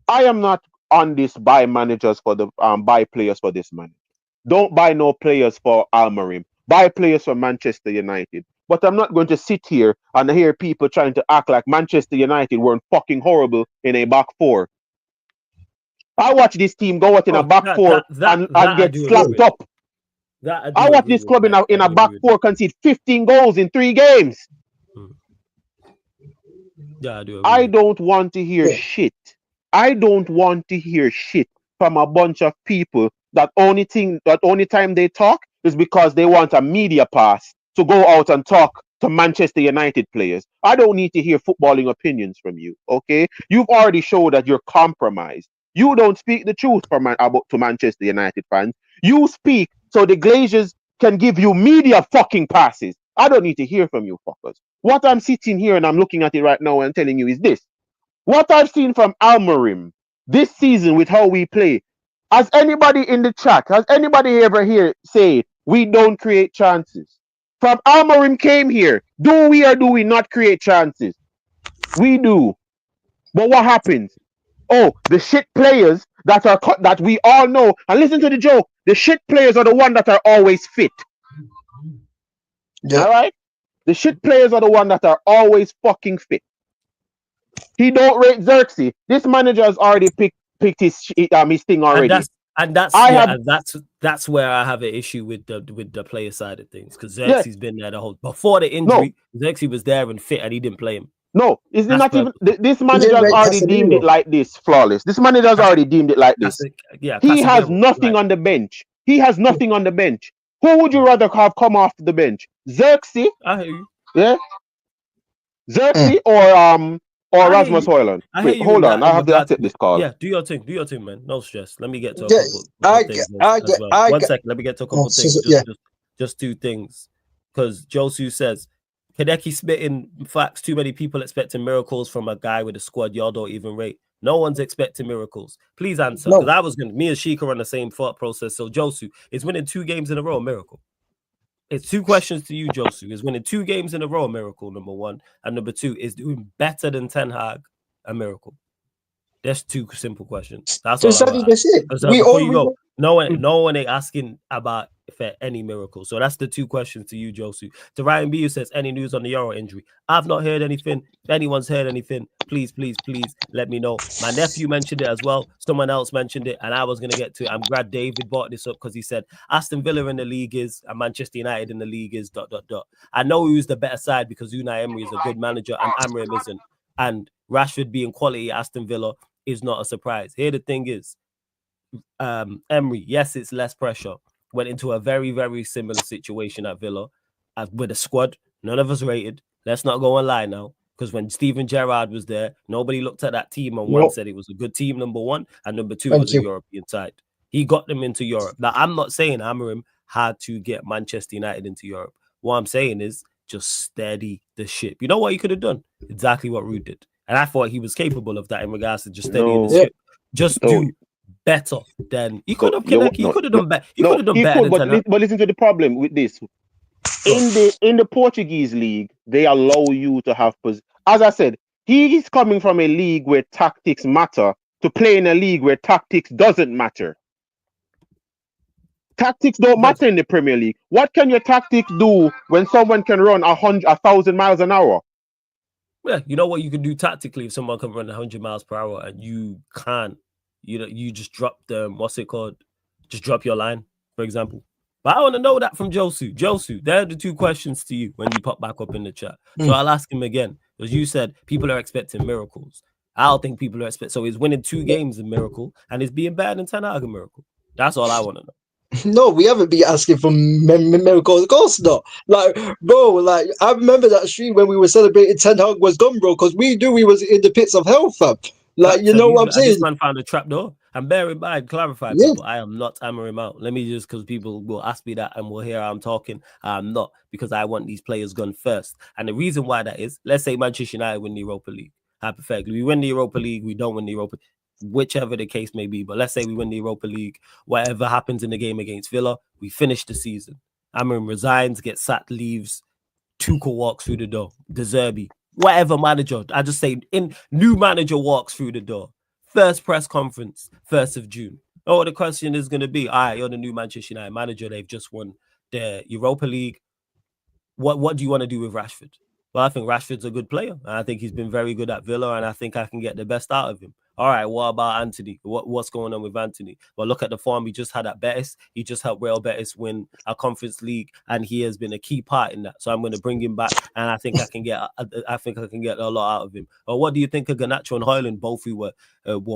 I am not on this buy managers for the buy players for this man. Don't buy no players for Amorim. Buy players for Manchester United. But I'm not going to sit here and hear people trying to act like Manchester United weren't fucking horrible in a back four. I watch this team go out in a back four and get slapped up. I watch this club in a back four concede 15 goals in 3 games. Yeah, I do. I don't want to hear shit. I don't want to hear shit from a bunch of people that only time they talk is because they want a media pass to go out and talk to Manchester United players. I don't need to hear footballing opinions from you, okay? You've already showed that you're compromised. You don't speak the truth to Manchester United fans. You speak so the Glazers can give you media fucking passes. I don't need to hear from you fuckers. What I'm sitting here and I'm looking at it right now and telling you is this. What I've seen from Amorim this season with how we play, has anybody in the chat, has anybody ever here say we don't create chances? From Amorim came here, do we or do we not create chances? We do. But what happens? Oh, the shit players that we all know, and listen to the joke, the shit players are the ones that are always fit. Yeah. All right? The shit players are the ones that are always fucking fit. He don't rate Xerxes. This manager has already picked his thing already. That's where I have an issue with the player side of things, because Xerxes been there the whole before the injury. No. Xerxes was there and fit, and he didn't play him. No, it's not even. This manager has already deemed it like this, flawless. This manager has already deemed it like this. He has nothing on the bench. He has nothing on the bench. Who would you rather have come off the bench? Xerxes? I hear you. Yeah. Xerxes or Rasmus Højlund. Wait, hold on. I have to accept this call. Yeah, do your thing, man. No stress. Let me get to a couple things. One second. Let me get to a couple things. Just 2 things. Because Josu says, Hideki spitting facts. Too many people expecting miracles from a guy with a squad y'all don't even rate. No one's expecting miracles. Please answer. Because me and Sheik are on the same thought process. So Josu, is winning 2 games in a row a miracle? It's 2 questions to you, Josu. Is winning 2 games in a row a miracle, number 1. And number 2, is doing better than Ten Hag a miracle? That's 2 simple questions. That's all. Before you go, no one ain't asking about for any miracle. So that's the 2 questions to you, Josu. To Ryan B, who says, any news on the Euro injury? I've not heard anything. If anyone's heard anything, please let me know. My nephew mentioned it as well. Someone else mentioned it, and I was going to get to it. I'm glad David brought this up because he said Aston Villa in the league is, and Manchester United in the league is ... I know who's the better side because Unai Emery is a good manager and Amorim isn't. And Rashford being quality at Aston Villa is not a surprise. Here the thing is, Emery, yes, it's less pressure. Went into a very, very similar situation at Villa with a squad none of us rated. Let's not go and lie now, because when Steven Gerrard was there, nobody looked at that team and one said it was a good team, number 1, and number 2 was a European side. He got them into Europe. Now, I'm not saying Amorim had to get Manchester United into Europe. What I'm saying is just steady the ship. You know what he could have done? Exactly what Ruud did. And I thought he was capable of that in regards to just steadying the ship. Just do better than he could have. He could have done better. He could have done better. But listen to the problem with this. In the Portuguese league, they allow you to have. As I said, He's coming from a league where tactics matter to play in a league where tactics doesn't matter. Tactics don't matter in the Premier League. What can your tactics do when someone can run 1,000 miles an hour? Yeah, you know what you can do tactically if someone can run 100 miles per hour and you can't, you just drop them. What's it called? Just drop your line, for example. But I want to know that from Josu. Josu, there are the two questions to you when you pop back up in the chat. So I'll ask him again. Because you said people are expecting miracles. I don't think people are expecting. So he's winning 2 games a miracle and he's being bad in Ten Hag a miracle. That's all I want to know. No, we haven't been asking for miracles. Of course not. Like, bro, like, I remember that stream when we were celebrating Ten Hag was gone, bro, because we knew we was in the pits of hell, fam. Like, you know what I'm saying? This man found a trap door. And bear in mind, clarify, people, I am not Amorim out. Let me just, because people will ask me that and will hear I'm talking. I'm not, because I want these players gone first. And the reason why that is, let's say Manchester United win the Europa League. Hypothetically, we win the Europa League, we don't win the Europa League. Whichever the case may be, but let's say we win the Europa League, whatever happens in the game against Villa, we finish the season. Amorim resigns, gets sacked, leaves. Tuchel walks through the door. De Zerbi, whatever manager, I just say, new manager walks through the door. First press conference, 1st of June. Oh, the question is going to be, all right, you're the new Manchester United manager. They've just won the Europa League. What do you want to do with Rashford? Well, I think Rashford's a good player. I think he's been very good at Villa, and I think I can get the best out of him. All right, what about Anthony? What's going on with Anthony? Well, look at the form he just had at Betis. He just helped Real Betis win a Conference League, and he has been a key part in that. So I'm going to bring him back, and I think I can get a lot out of him. Or what do you think of Garnacho and Højlund, both who were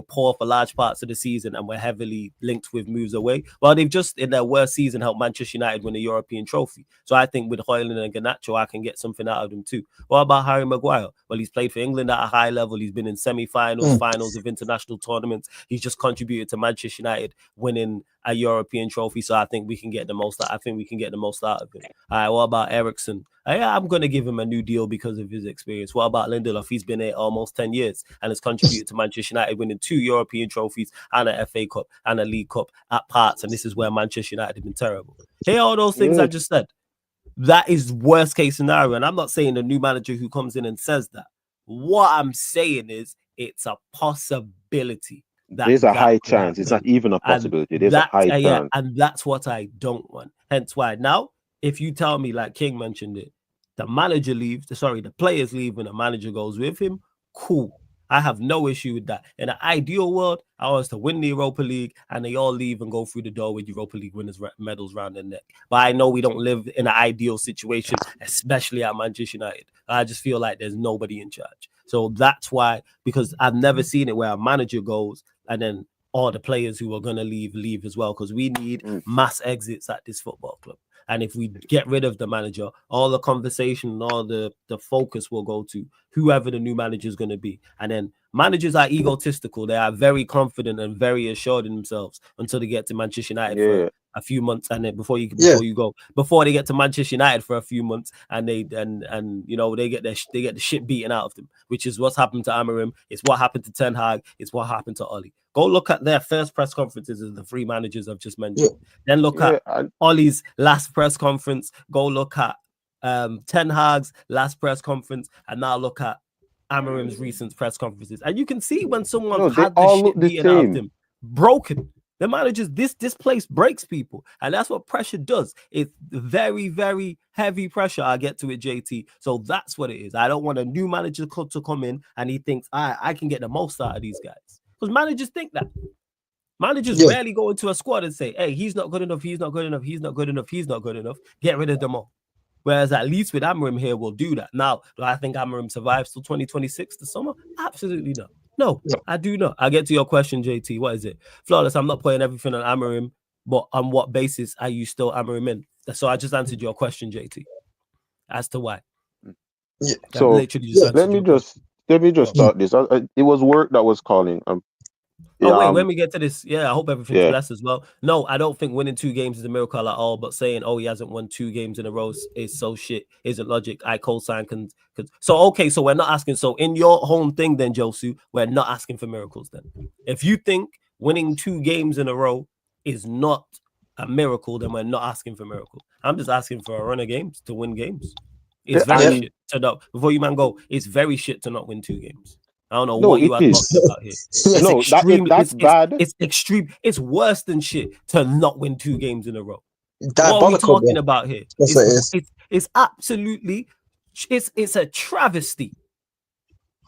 poor for large parts of the season and were heavily linked with moves away? Well, they've just in their worst season helped Manchester United win a European trophy. So I think with Højlund and Garnacho, I can get something out of them too. What about Harry Maguire? Well, he's played for England at a high level. He's been in semi-finals, finals of international tournaments. He's just contributed to Manchester United winning a European trophy. So I think we can get the most. I think we can get the most out of him. All right. What about Eriksen? I'm going to give him a new deal because of his experience. What about Lindelof? He's been here almost 10 years and has contributed to Manchester United winning 2 European trophies and a FA Cup and a League Cup at parts. And this is where Manchester United have been terrible. Hear all those things I just said. That is worst case scenario. And I'm not saying the new manager who comes in and says that. What I'm saying is it's a possibility. There's a high chance. It's not even a possibility. There's a high chance. Yeah, and that's what I don't want. Hence why now, if you tell me, like King mentioned it, the manager leaves, the players leave and the manager goes with him, cool. I have no issue with that. In an ideal world, I want us to win the Europa League and they all leave and go through the door with Europa League winners' medals around their neck. But I know we don't live in an ideal situation, especially at Manchester United. I just feel like there's nobody in charge. So that's why, because I've never seen it where a manager goes and then all the players who are going to leave as well, because we need mass exits at this football club. And if we get rid of the manager, all the conversation and all the focus will go to whoever the new manager is going to be. And then managers are egotistical. They are very confident and very assured in themselves until they get to Manchester United for a few months, and then before they get to Manchester United for a few months, and they get the shit beaten out of them, which is what's happened to Amorim. It's what happened to Ten Hag. It's what happened to Oli. Go look at their first press conferences of the 3 managers I've just mentioned. Then look at Oli's last press conference. Go look at Ten Hag's last press conference, and now look at Amorim's recent press conferences. And you can see when someone had the shit beaten out of them, broken. The managers, this place breaks people, and that's what pressure does. It's very, very heavy pressure. I get to it, JT. So that's what it is. I don't want a new manager to come in and he thinks I can get the most out of these guys, because managers think that. Managers rarely go into a squad and say, "Hey, he's not good enough. He's not good enough. He's not good enough. He's not good enough. Get rid of them all." Whereas at least with Amorim here, we'll do that. Now, do I think Amorim survives till 2026 the summer? Absolutely not. No, I do not. I get to your question, JT. What is it? Flawless, I'm not putting everything on Amorim, but on what basis are you still Amorim in? So I just answered your question, JT, as to why. Yeah. So let me just start this. It was work that was calling. When we get to this, I hope everything's blessed as well. No, I don't think winning 2 games is a miracle at all, but saying, he hasn't won 2 games in a row is so shit, isn't logic. I co-sign. So we're not asking. So in your home thing then, Josu, we're not asking for miracles then. If you think winning 2 games in a row is not a miracle, then we're not asking for miracles. I'm just asking for a run of games to win games. It's very shit. to not, before you man go, it's very shit to not win 2 games. I don't know No, what you it are is. talking about here. It's No, extreme. that's bad. It's extreme. It's worse than shit to not win 2 games in a row. What are we Diabolical, talking bro. about here? Yes, it is. It's absolutely, it's a travesty.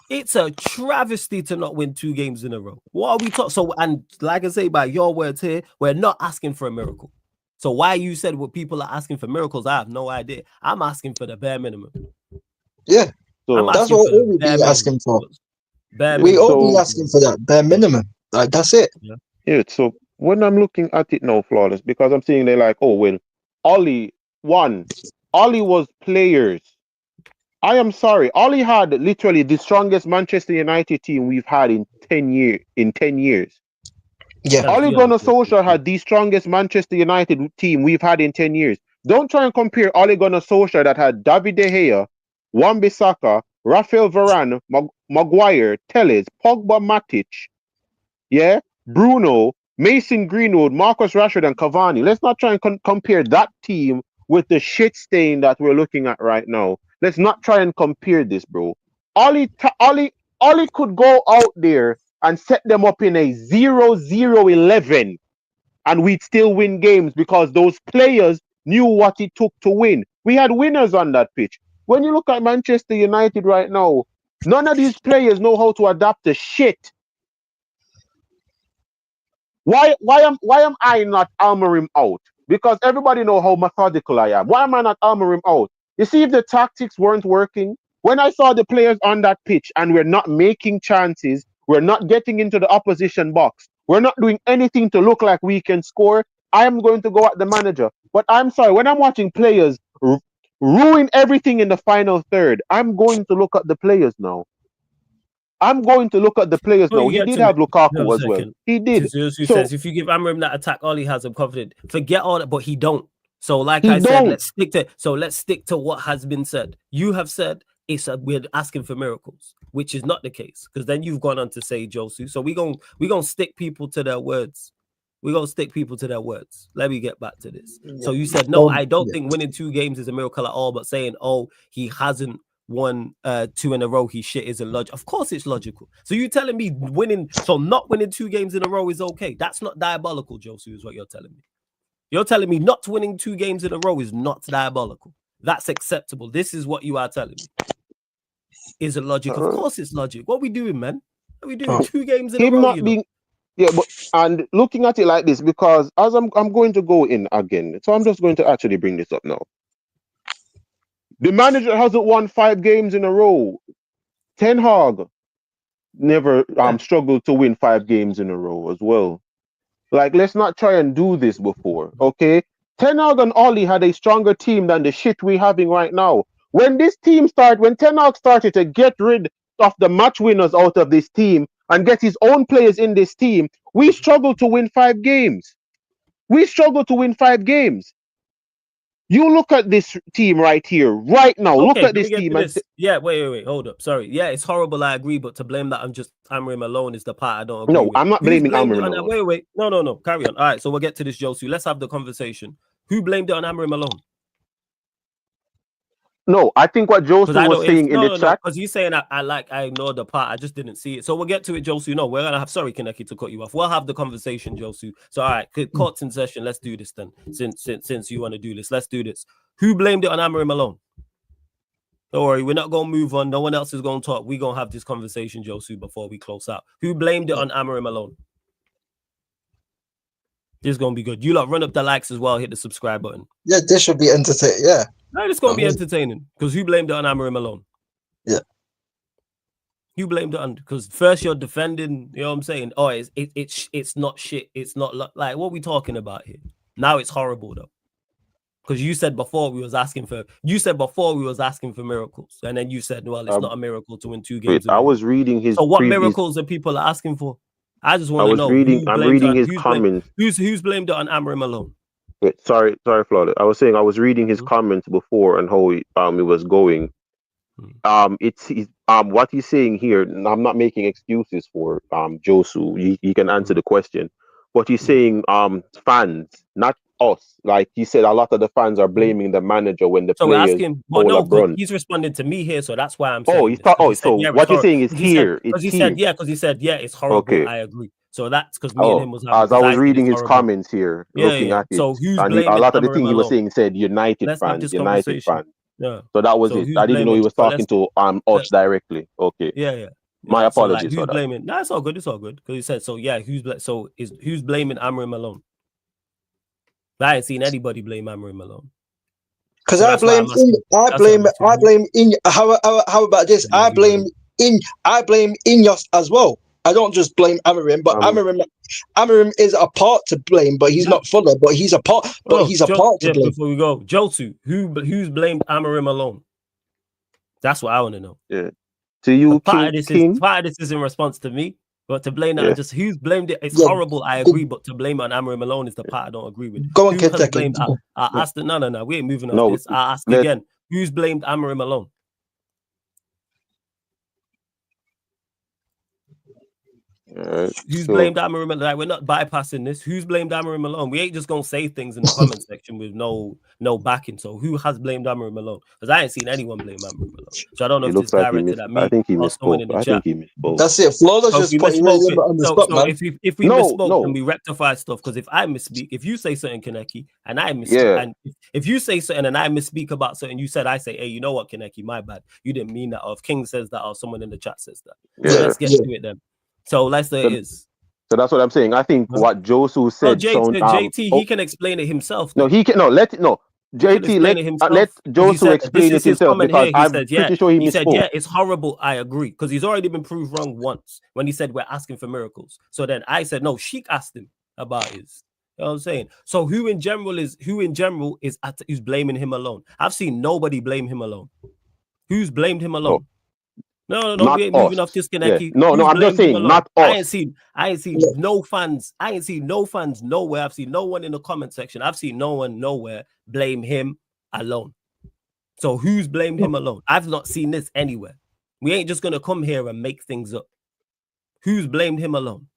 It's a travesty to not win 2 games in a row. What are we talking? So, and like I say, by your words here, we're not asking for a miracle. So why you said what people are asking for miracles, I have no idea. I'm asking for the bare minimum. Yeah, So that's what all we be asking for. We all be asking for that bare minimum. Like, that's it. Yeah, so when I'm looking at it now, Flawless, because I'm seeing they're like, oh, well, Ollie was players. I am sorry. Ollie had literally the strongest Manchester United team we've had in 10 years. Yeah. Ole Gunnar Solskjaer had the strongest Manchester United team we've had in 10 years. Don't try and compare Ole Gunnar Solskjaer that had David De Gea, Wan-Bissaka, Rafael Varane, Maguire, Telles, Pogba, Matic, yeah, Bruno, Mason Greenwood, Marcus Rashford, and Cavani. Let's not try and compare that team with the shit stain that we're looking at right now. Let's not try and compare this, bro. Ollie could go out there and set them up in a 0-0-11 and we'd still win games because those players knew what it took to win. We had winners on that pitch. When you look at Manchester United right now, none of these players know how to adapt to shit. Why am I not Amorim out? Because everybody know how methodical I am. Why am I not Amorim out? You see, if the tactics weren't working, when I saw the players on that pitch and we're not making chances, we're not getting into the opposition box, we're not doing anything to look like we can score, I am going to go at the manager. But I'm sorry, when I'm watching players ruin everything in the final third, I'm going to look at the players now. I'm going to look at the players now. He did have Lukaku as well. He did. So says if you give Amorim that attack, all he has him confident. Forget all that, but he don't. So like I said, let's stick to what has been said. You have said we're asking for miracles, which is not the case, because then you've gone on to say Josu. So we're gonna stick people to their words. We're gonna stick people to their words. Let me get back to this. Yeah. So you said no, I don't think winning 2 games is a miracle at all, but saying, oh, he hasn't won 2 in a row, he shit isn't logical. Of course it's logical. So you telling me not winning 2 games in a row is okay? That's not diabolical, Josu, is what you're telling me. You're telling me not winning 2 games in a row is not diabolical. That's acceptable. This is what you are telling me. Is it logical? Of course it's logic. What are we doing, man? What are we doing? 2 games in a row, Yeah, but and looking at it like this, because as I'm going to go in again, so I'm just going to actually bring this up now. The manager hasn't won 5 games in a row. Ten Hag never struggled to win 5 games in a row as well. Like, let's not try and do this before, okay? Ten Hag and Ollie had a stronger team than the shit we're having right now. When Ten Hag started to get rid of the match winners out of this team and get his own players in this team, we struggled to win 5 games. You look at this team right here, right now. Okay, look at this team. Yeah, wait, hold up. Sorry. Yeah, it's horrible, I agree, but to blame that on just Amorim alone is the part I don't agree with. I'm not blaming Amorim alone. Wait. No. Carry on. All right, so we'll get to this, Josu. Let's have the conversation. Who blamed it on Amorim alone? No, I think what Josu was saying in the chat. Because he's saying I know the part, I just didn't see it. So we'll get to it, Josu. No, we're gonna have Kaneki to cut you off. We'll have the conversation, Josu. So all right, court's in session. Let's do this then. Since you want to do this, let's do this. Who blamed it on Amorim alone? Don't worry, we're not gonna move on. No one else is gonna talk. We're gonna have this conversation, Josu, before we close out. Who blamed it on Amorim alone? This is gonna be good. You lot run up the likes as well, hit the subscribe button. Yeah, this should be entertaining. Yeah. No, it's going to be entertaining because who blamed it on Amorim alone? Yeah. You blamed it on because first you're defending, you know what I'm saying? Oh, it's not shit. It's not like what we talking about here. Now it's horrible though. Because you said before we was asking for miracles. And then you said, well, it's not a miracle to win 2 games. I was reading his. So what miracles are people asking for? I just want to know. I'm reading his comments. Who's blamed it on Amorim alone? Wait, sorry, Flawless. I was saying I was reading his comments before and how it was going. It's what he's saying here. I'm not making excuses for Josu. He can answer the question, but he's saying fans, not us. Like he said, a lot of the fans are blaming the manager when the So we're players asking, well, hold no, up because run. he's responding to me here, so that's why I'm Oh, saying he's this. Because he said, so yeah, what you're saying is here. because It's he here. said, yeah, because he said, yeah, it's horrible. Okay. I agree. So that's because me and Oh, him was having, as I because was I said reading it's his horrible. comments here, Yeah, looking yeah. at it, So who's and a blaming lot of the Amorim thing he was alone? saying said United Let's have fans, this United conversation. fans. Yeah. So that was So it. who's I didn't know he blaming? was So talking to us directly. Okay. yeah, yeah. My Yeah, so like apologies who's for that. blaming? No, it's all good. It's all good. Because he said so. Yeah, who's blaming Amorim alone? I ain't seen anybody blame Amorim alone. Because So I blame how about this? I blame Ineos as well. I don't just blame Amorim, but Amorim is a part to blame, but he's not fuller, but he's a part, he's a part to blame. Before we go, Josu, who's blamed Amorim alone? That's what I want to know. Yeah. To you, part of King. this is in response to me, but to blame that just who's blamed it, it's Yeah. horrible. I agree, but to blame it on Amorim alone is the part I don't agree with. Go on, Who has Kentucky. blamed? I asked. No, we ain't moving off No, this. I ask again. Who's blamed Amorim alone? Who's blamed Amorim alone? Like, we're not bypassing this. Who's blamed Amorim alone? We ain't just gonna say things in the comment section with no backing. So who has blamed Amorim alone? Because I ain't seen anyone blame Amorim alone. So I don't know if it's directed at me. I think he misspoke. I think he misspoke. That's it. Flawless just put you on the spot, man. If we misspoke, then we rectify stuff. Because if I misspeak, if you say something, Kaneki, and I misspeak, and if you say something and I misspeak about something, you said, I say, hey, you know what, Kaneki, my bad. You didn't mean that. Or if King says that, or someone in the chat says that. So let's get to it then. So let's say it is. So that's what I'm saying. I think what Josu said. JT, he can explain it himself. No, he can. No, let JT let Josu explain it himself because I'm pretty sure he said, yeah, it's horrible. I agree, because he's already been proved wrong once when he said we're asking for miracles. So then I said no. Sheik asked him about his. You know what I'm saying? So who in general is who's blaming him alone? I've seen nobody blame him alone. Who's blamed him alone? Oh. No, not we ain't us. moving off this Kaneki. Yeah. No, I'm just saying, not us. I ain't seen no fans. I ain't seen no fans nowhere. I've seen no one in the comment section. I've seen no one nowhere blame him alone. So who's blamed him alone? I've not seen this anywhere. We ain't just gonna come here and make things up. Who's blamed him alone?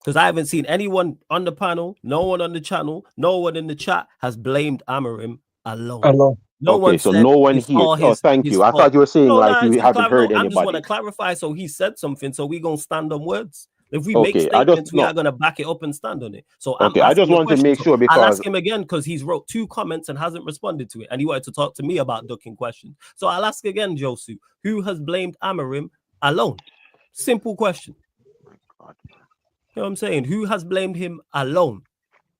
Because I haven't seen anyone on the panel, no one on the channel, no one in the chat has blamed Amorim alone. No one so no one here. Thank you. I thought you were saying you haven't heard anybody. I just want to clarify. So he said something, so we gonna stand on words. If we make statements, we are gonna back it up and stand on it. So I just want to make sure, because I'll ask him again, because he's wrote 2 comments and hasn't responded to it, and he wanted to talk to me about ducking questions. So I'll ask again, Josu, who has blamed Amorim alone? Simple question. Oh my God. You know what I'm saying? Who has blamed him alone?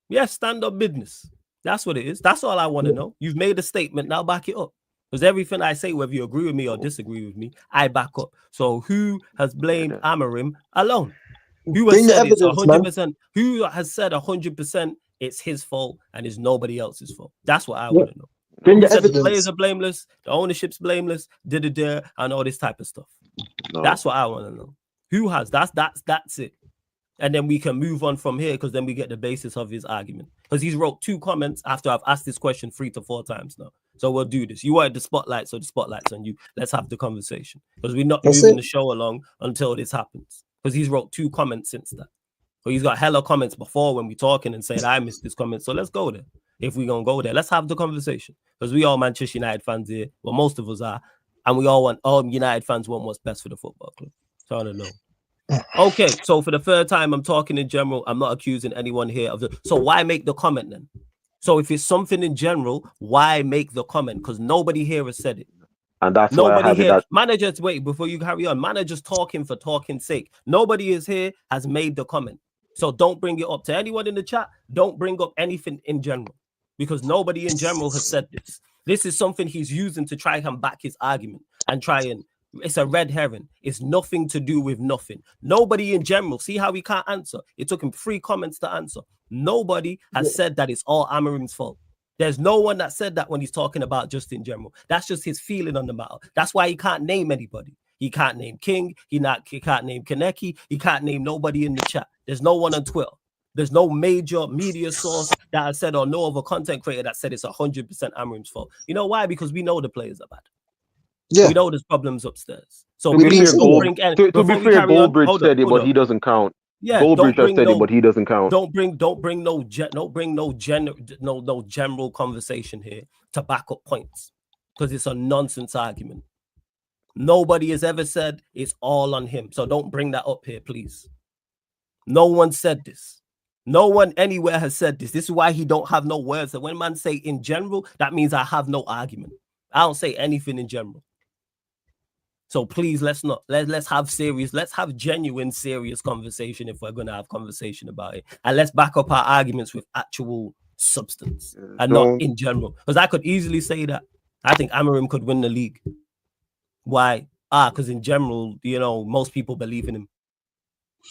Yes, stand up business. That's what it is. That's all I want to know. You've made a statement, now back it up. Because everything I say, whether you agree with me or disagree with me, I back up. So who has blamed Amorim alone? Who has said it's 100%? Who has said 100% it's his fault and it's nobody else's fault? That's what I want to know. Bring the evidence. evidence. The players are blameless, the ownership's blameless, and all this type of stuff. No. That's what I want to know. Who has? That's it. And then we can move on from here, because then we get the basis of his argument. Because he's wrote 2 comments after I've asked this question 3 to 4 times now. So we'll do this. You wanted the spotlight, so the spotlight's on you. Let's have the conversation. Because we're not moving the show along until this happens. Because he's wrote 2 comments since that. So he's got hella comments before when we're talking and saying, I missed this comment. So let's go there. If we're going to go there, let's have the conversation. Because we all Manchester United fans here. Well, most of us are. And we all United fans want what's best for the football club. So I don't know. Okay, so for the 3rd time, I'm talking in general. I'm not accusing anyone here of so why make the comment then? So if it's something in general, why make the comment? Because nobody here has said it. And that's nobody why I have here. That... Managers, wait, before you carry on. Managers talking for talking's sake. Nobody is here has made the comment. So don't bring it up to anyone in the chat. Don't bring up anything in general, because nobody in general has said this. This is something he's using to try and back his argument and try and. It's a red herring. It's nothing to do with nothing. Nobody in general. See how he can't answer? It took him 3 comments to answer. Nobody has said that it's all Amorim's fault. There's no one that said that when he's talking about just in general. That's just his feeling on the matter. That's why he can't name anybody. He can't name King. He can't name Kaneki. He can't name nobody in the chat. There's no one on Twitter. There's no major media source that has said, or no other content creator that said it's 100% Amorim's fault. You know why? Because we know the players are bad. Yeah. We know there's problems upstairs. So to be fair, Goldbridge said it, but he doesn't count. Yeah, Goldbridge has said it, but he doesn't count. don't bring no general conversation here to back up points, because it's a nonsense argument. Nobody has ever said it's all on him, so don't bring that up here, please. No one said this. No one anywhere has said this. This is why he don't have no words. So when man say in general, that means I have no argument. I don't say anything in general. So please, let's have genuine, serious conversation if we're gonna have conversation about it, and let's back up our arguments with actual substance and not in general. Because I could easily say that I think Amorim could win the league. Why? Because in general, most people believe in him.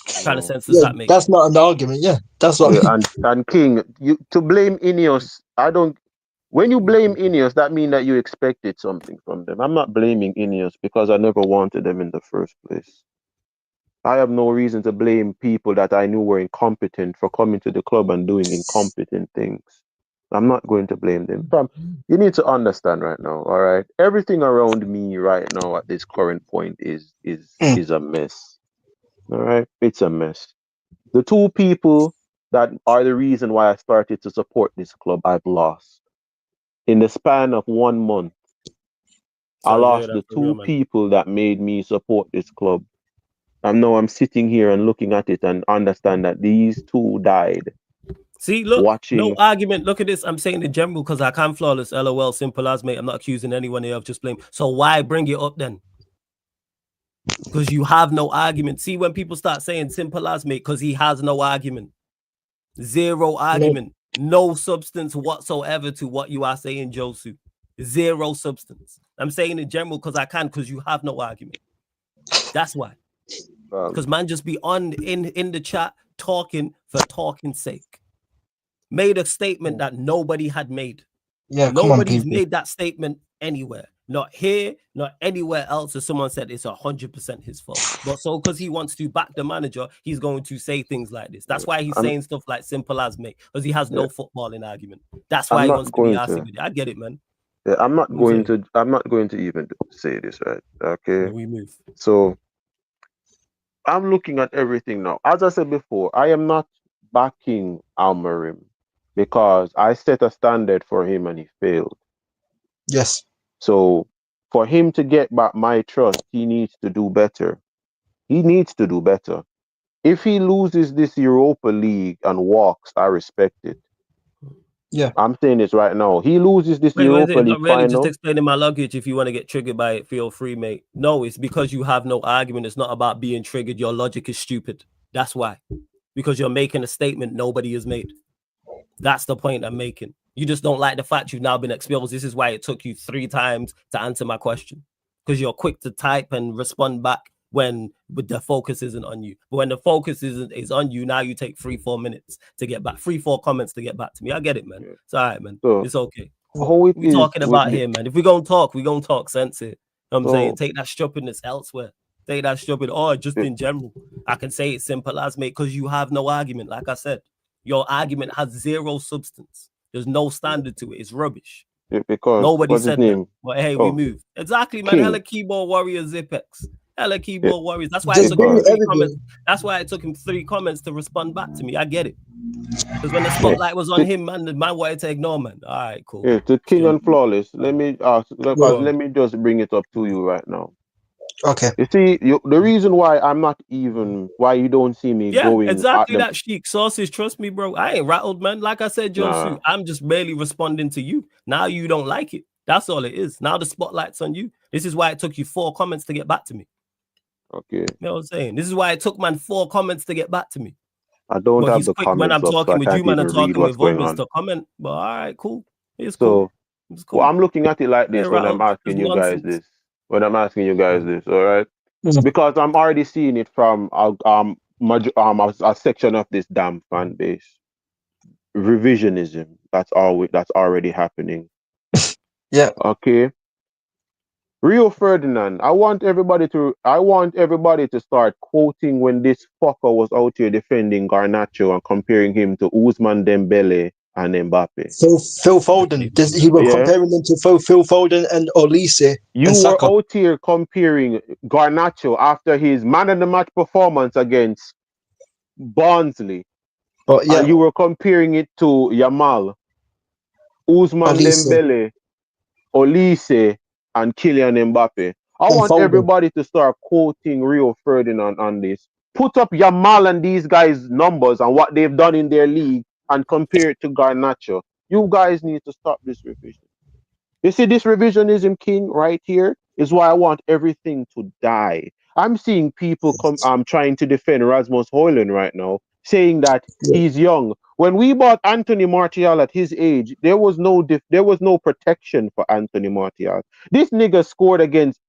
What kind of sense does that make? That's not an argument. Yeah, that's what. And King, to blame Ineos, when you blame Ineos, that means that you expected something from them. I'm not blaming Ineos because I never wanted them in the first place. I have no reason to blame people that I knew were incompetent for coming to the club and doing incompetent things. I'm not going to blame them. You need to understand right now, all right? Everything around me right now at this current point is a mess. All right? It's a mess. The two people that are the reason why I started to support this club, I've lost. In the span of 1 month, I lost the two people that made me support this club. And now I'm sitting here and looking at it and understand that these two died. See, look, no argument. Look at this. I'm saying in general because I can flawless. LOL, simple as, mate. I'm not accusing anyone here of just blame. So why bring it up then? Because you have no argument. See, when people start saying simple as, mate, because he has no argument. Zero argument. No substance whatsoever to what you are saying, Josu. Zero substance. I'm saying in general because I can, because you have no argument. That's why. Because man just be in the chat talking for talking's sake. Made a statement that nobody had made. Yeah, nobody's made that statement anywhere. Not here, not anywhere else. As someone said, it's 100% his fault. But so because he wants to back the manager, he's going to say things like this. That's why he's saying stuff like simple as, mate, because he has no footballing argument. That's why he wants to be arsy with it. I get it, man. Yeah, I'm not going to even say this, right? Okay. We move. So I'm looking at everything now. As I said before, I am not backing Amorim because I set a standard for him and he failed. Yes. So for him to get back my trust, he needs to do better. He needs to do better. If he loses this Europa League and walks, I respect it. Yeah. I'm saying this right now. He loses this Europa League really final. Just explaining my luggage. If you want to get triggered by it, feel free, mate. No, it's because you have no argument. It's not about being triggered. Your logic is stupid. That's why. Because you're making a statement nobody has made. That's the point I'm making. You just don't like the fact you've now been exposed. This is why it took you 3 times to answer my question. Because you're quick to type and respond back when the focus isn't on you. But when the focus is on you, now you take 3-4 minutes to get back, 3-4 comments to get back to me. I get it, man. It's all right, man. So, it's okay. We're talking about here, man. If we're going to talk sense here. You know what I'm saying? Take that stupidness elsewhere. Take that stupid, just in general. I can say it's simple as, mate, because you have no argument. Like I said, your argument has zero substance. There's no standard to it. It's rubbish. Because nobody said that. But hey, we move. Exactly, man. King. Hella keyboard warriors, Zipex. Hella keyboard warriors. That's why it took him 3 comments. That's why it took him 3 comments to respond back to me. I get it. Because when the spotlight was on him, man, the man wanted to ignore, man. All right, cool. Yeah, to King and Flawless, let me ask, let me just bring it up to you right now. Okay. You see, the reason why why you don't see me going. Exactly that, Sheik. Sauces, trust me, bro. I ain't rattled, man. Like I said, Josu, I'm just barely responding to you. Now you don't like it. That's all it is. Now the spotlight's on you. This is why it took you 4 comments to get back to me. Okay. You know what I'm saying? This is why it took, man, 4 comments to get back to me. I don't have the comments. When I'm talking with you, man, I'm talking with others to comment. But all right, cool. It's cool. Cool. Well, I'm looking at it like this when I'm asking you guys this. All right? Because I'm already seeing it from a section of this damn fan base. Revisionism. That's already happening. Yeah. Okay. Rio Ferdinand, I want everybody to start quoting when this fucker was out here defending Garnacho and comparing him to Ousmane Dembele and Mbappe. So Phil Foden, he was comparing them to Phil Foden and Olise. You were out here comparing Garnacho after his man of the match performance against Barnsley, But yeah, and you were comparing it to Yamal, Ousmane Olise Dembele, Olise, and Kylian Mbappe. I and want Foden. everybody to start quoting Rio Ferdinand on this. Put up Yamal and these guys' numbers and what they've done in their league and compare it to Garnacho. You guys need to stop this revision. You see, this revisionism king right here is why I want everything to die. I'm seeing people trying to defend Rasmus Højlund right now, saying that Yeah, he's young. When we bought Anthony Martial at his age, there was no protection for Anthony Martial. This nigga scored against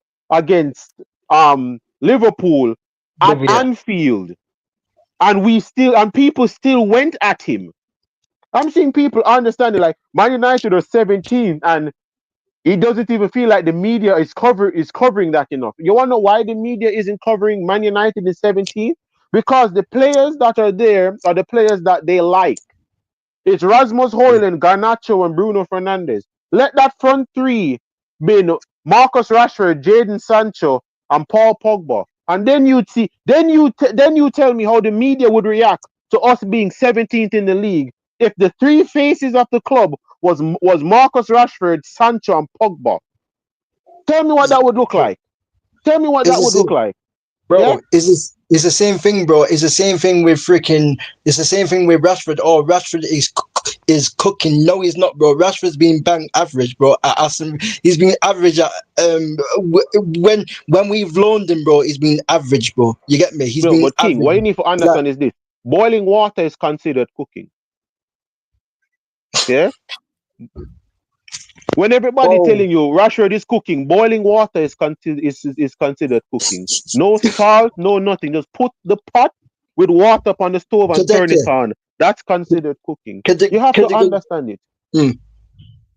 Liverpool at yeah. Anfield, and people still went at him. I'm seeing people understanding like Man United are 17 and it doesn't even feel like the media is covering that enough. You want to know why the media isn't covering Man United in 17? Because the players that are there are the players that they like. It's Rasmus Højlund, Garnacho, and Bruno Fernandes. Let that front three be Marcus Rashford, Jadon Sancho, and Paul Pogba. And then you'd see, then you tell me how the media would react to us being 17th in the league if the three faces of the club was Marcus Rashford, Sancho, and Pogba. Tell me what that would look like. Tell me what It's that the would look same, like. Yeah? bro. It's the same thing, bro. It's the same thing with freaking. It's the same thing with Rashford. Oh, Rashford is cooking. No, he's not, bro. Rashford's been bang average, bro. At Aston, he's been average at when we've loaned him, bro. He's been average, bro. You get me? He's No, been but King, what average. you need to Like, understand is this. Boiling water is considered cooking. Yeah? When everybody oh, telling you Rashford is cooking, boiling water is considered cooking. No salt, no nothing. Just put the pot with water up on the stove and turn it Kadeka, on. That's considered cooking. You have to Kadeka, understand it.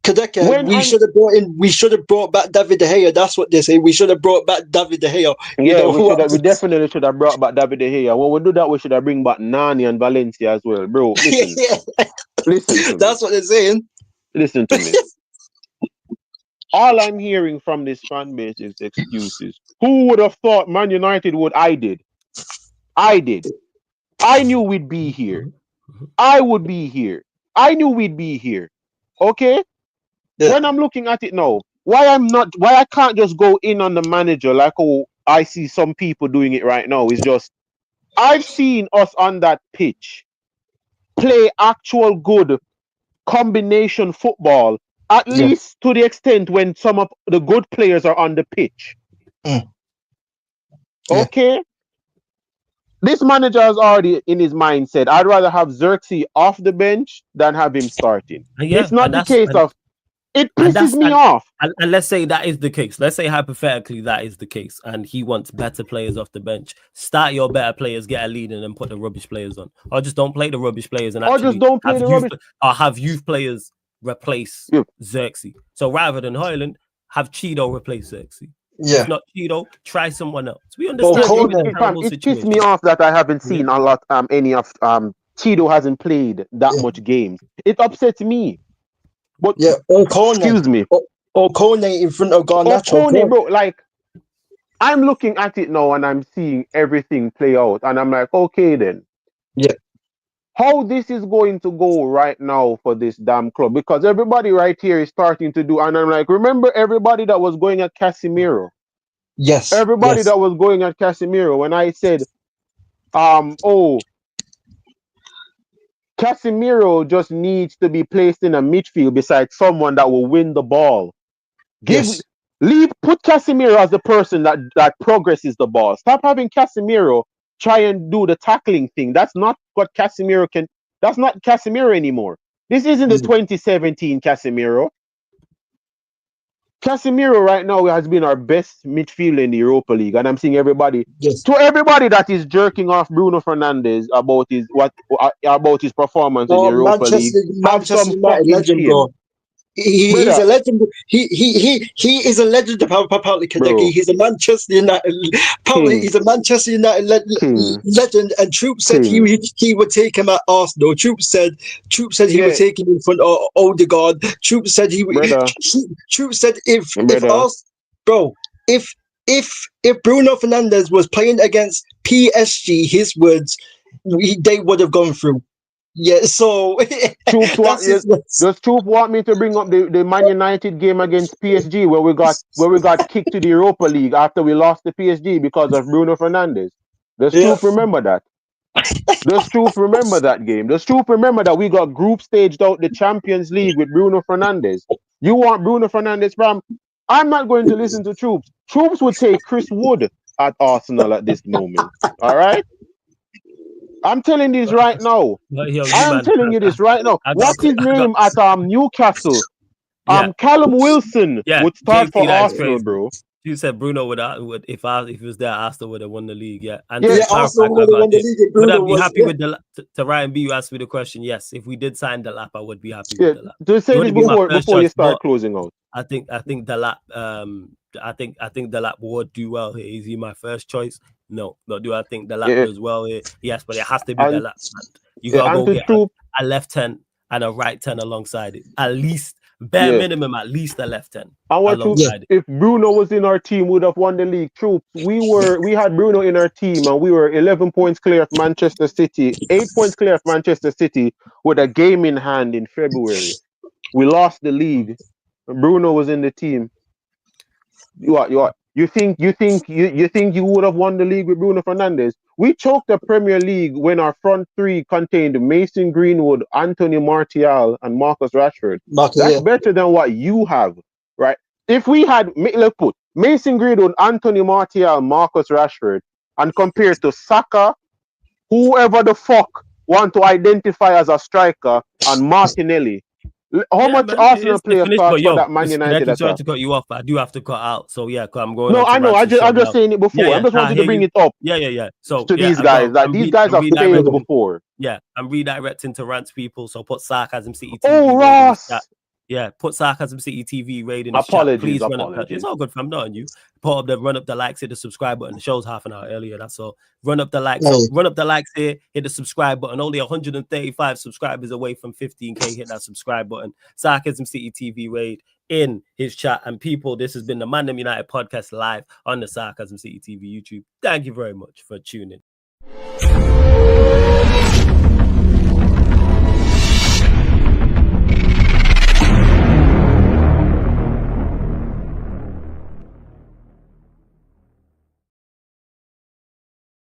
Kadeka, When we I'm should have brought in. We should have brought back David De Gea. That's what they say. We should have brought back David De Gea. You Yeah, know we who? should have. We definitely should have brought back David De Gea. When we do that, we should have bring back Nani and Valencia as well, bro. Listen, Yeah, listen to me. that's what they're saying. Listen to me. All I'm hearing from this fan base is excuses. Who would have thought Man United would? I did. I did. I knew we'd be here. I would be here. I knew we'd be here. Okay? Yeah, When I'm looking at it now, why I can't just go in on the manager like I see some people doing it right now is just I've seen us on that pitch play actual good combination football, at yeah, least to the extent when some of the good players are on the pitch. mm, yeah. Okay? This manager has already in his mind said, I'd rather have Xerxes off the bench than have him starting. Yeah, It's not and the that's case of it and pisses that's me off. and let's say that is the case. Let's say hypothetically that is the case, and he wants better players off the bench. Start your better players, get a lead, and then put the rubbish players on, or just don't play the rubbish players and Or just actually don't play the rubbish. have youth players replace Yeah. Xerxes. So rather than Højlund, have Cheeto replace Xerxes. Yeah. If not Cheeto, try someone else. We Well, understand you're in a Conan, terrible It pissed me situation. off that I haven't Yeah. seen a lot any of Cheeto hasn't played that Yeah. much games. It upsets me. But yeah, Conan, excuse me. Conan in front of Garnacho. Kone, bro, like I'm looking at it now and I'm seeing everything play out, and I'm like, okay then. Yeah. How this is going to go right now for this damn club? Because everybody right here is starting to do, and I'm like, remember everybody that was going at Casemiro? Yes. Everybody Yes. that was going at Casemiro when I said, Casemiro just needs to be placed in a midfield beside someone that will win the ball. Yes. Put Casemiro as the person that progresses the ball. Stop having Casemiro try and do the tackling thing. That's not what Casemiro can. That's not Casemiro anymore. This isn't the 2017 Casemiro. Casemiro right now has been our best midfielder in the Europa League, and I'm seeing everybody. Yes. To everybody that is jerking off Bruno Fernandes about his performance in the Oh, Europa League, have Manchester some United fucking legend, chin, bro. He's brother, a legend. He is a legend. Apparently, Kadeki. bro. He's a Manchester United. Apparently, King, he's a Manchester United king, legend. And Troop said king. he would take him at Arsenal. Troop said he would Yeah, take him in front of Odegaard. Troop said brother, Troop said if brother. us, bro, if Bruno Fernandes was playing against PSG, his words, they would have gone through. Yeah, so Troops that's does Troop want me to bring up the Man United game against PSG where we got kicked to the Europa League after we lost to PSG because of Bruno Fernandes? Does yeah. Troop remember that? Does Troop remember that game? Does Troop remember that we got group staged out the Champions League with Bruno Fernandes? You want Bruno Fernandes from? I'm not going to listen to Troops. Troops would take Chris Wood at Arsenal at this moment. All right? I'm telling you this right now. But yo, I you am man, telling you this right now. I What's his got name at Newcastle? yeah, Callum Wilson yeah. would start for JT, that is Arsenal, crazy. bro. You said Bruno would if he was there, Arsenal would have won the league. Yeah, and Yeah, to Yeah, clarify, Arsenal would have won the league if would I Bruno be was. happy with the to Ryan B? You asked me the question. Yes, if we did sign the lap, I would be happy with yeah. the lap. To He say this wouldn't be my first before you choice, start but closing out. I think the lap. I think the lap would do well here. Is he my first choice? No, but do I think the lap Yeah, does well here? Yes, but it has to be the and lap. You gotta and go to get Troop, a left 10 and a right 10 alongside it. At least bare yeah. minimum, at least a left 10 Our Troop, alongside it. if Bruno was in our team, would have won the league. Troops, we had Bruno in our team, and we were 11 points clear of Manchester City, 8 points clear of Manchester City with a game in hand in February. We lost the league. Bruno was in the team. You think you would have won the league with Bruno Fernandes? We choked the Premier League when our front three contained Mason Greenwood, Anthony Martial, and Marcus Rashford. Marcus, That's yeah. better than what you have, right? If we had, let's put Mason Greenwood, Anthony Martial, Marcus Rashford, and compared to Saka, whoever the fuck want to identify as a striker, and Martinelli. How Yeah, much man, it Arsenal is the players finish. start But for yo, that Man it's United sorry attack? to cut you off, but I do have to cut out. So yeah, 'cause I'm going No, on to I know. Rance's show I'm just now. saying it before. Yeah, I just I want you to hear bring you. it up Yeah. So to yeah, these guys. Like these guys I'm have failed redirecting. before. Yeah, I'm redirecting to Rance people. So put Sarcasm City Oh, TV raid in the chat. Ross. Yeah, put Sarcasm City TV raid in the chat. Apologies. Please run up that. It's all good, fam. Not on you. Run up the likes, hit the subscribe button. The show's half an hour earlier. That's all. Run up the likes. So run up the likes here. Hit the subscribe button. Only 135 subscribers away from 15K. Hit that subscribe button. Sarcasm City TV raid in his chat. And people, this has been the ManDem United podcast live on the Sarcasm City TV YouTube. Thank you very much for tuning.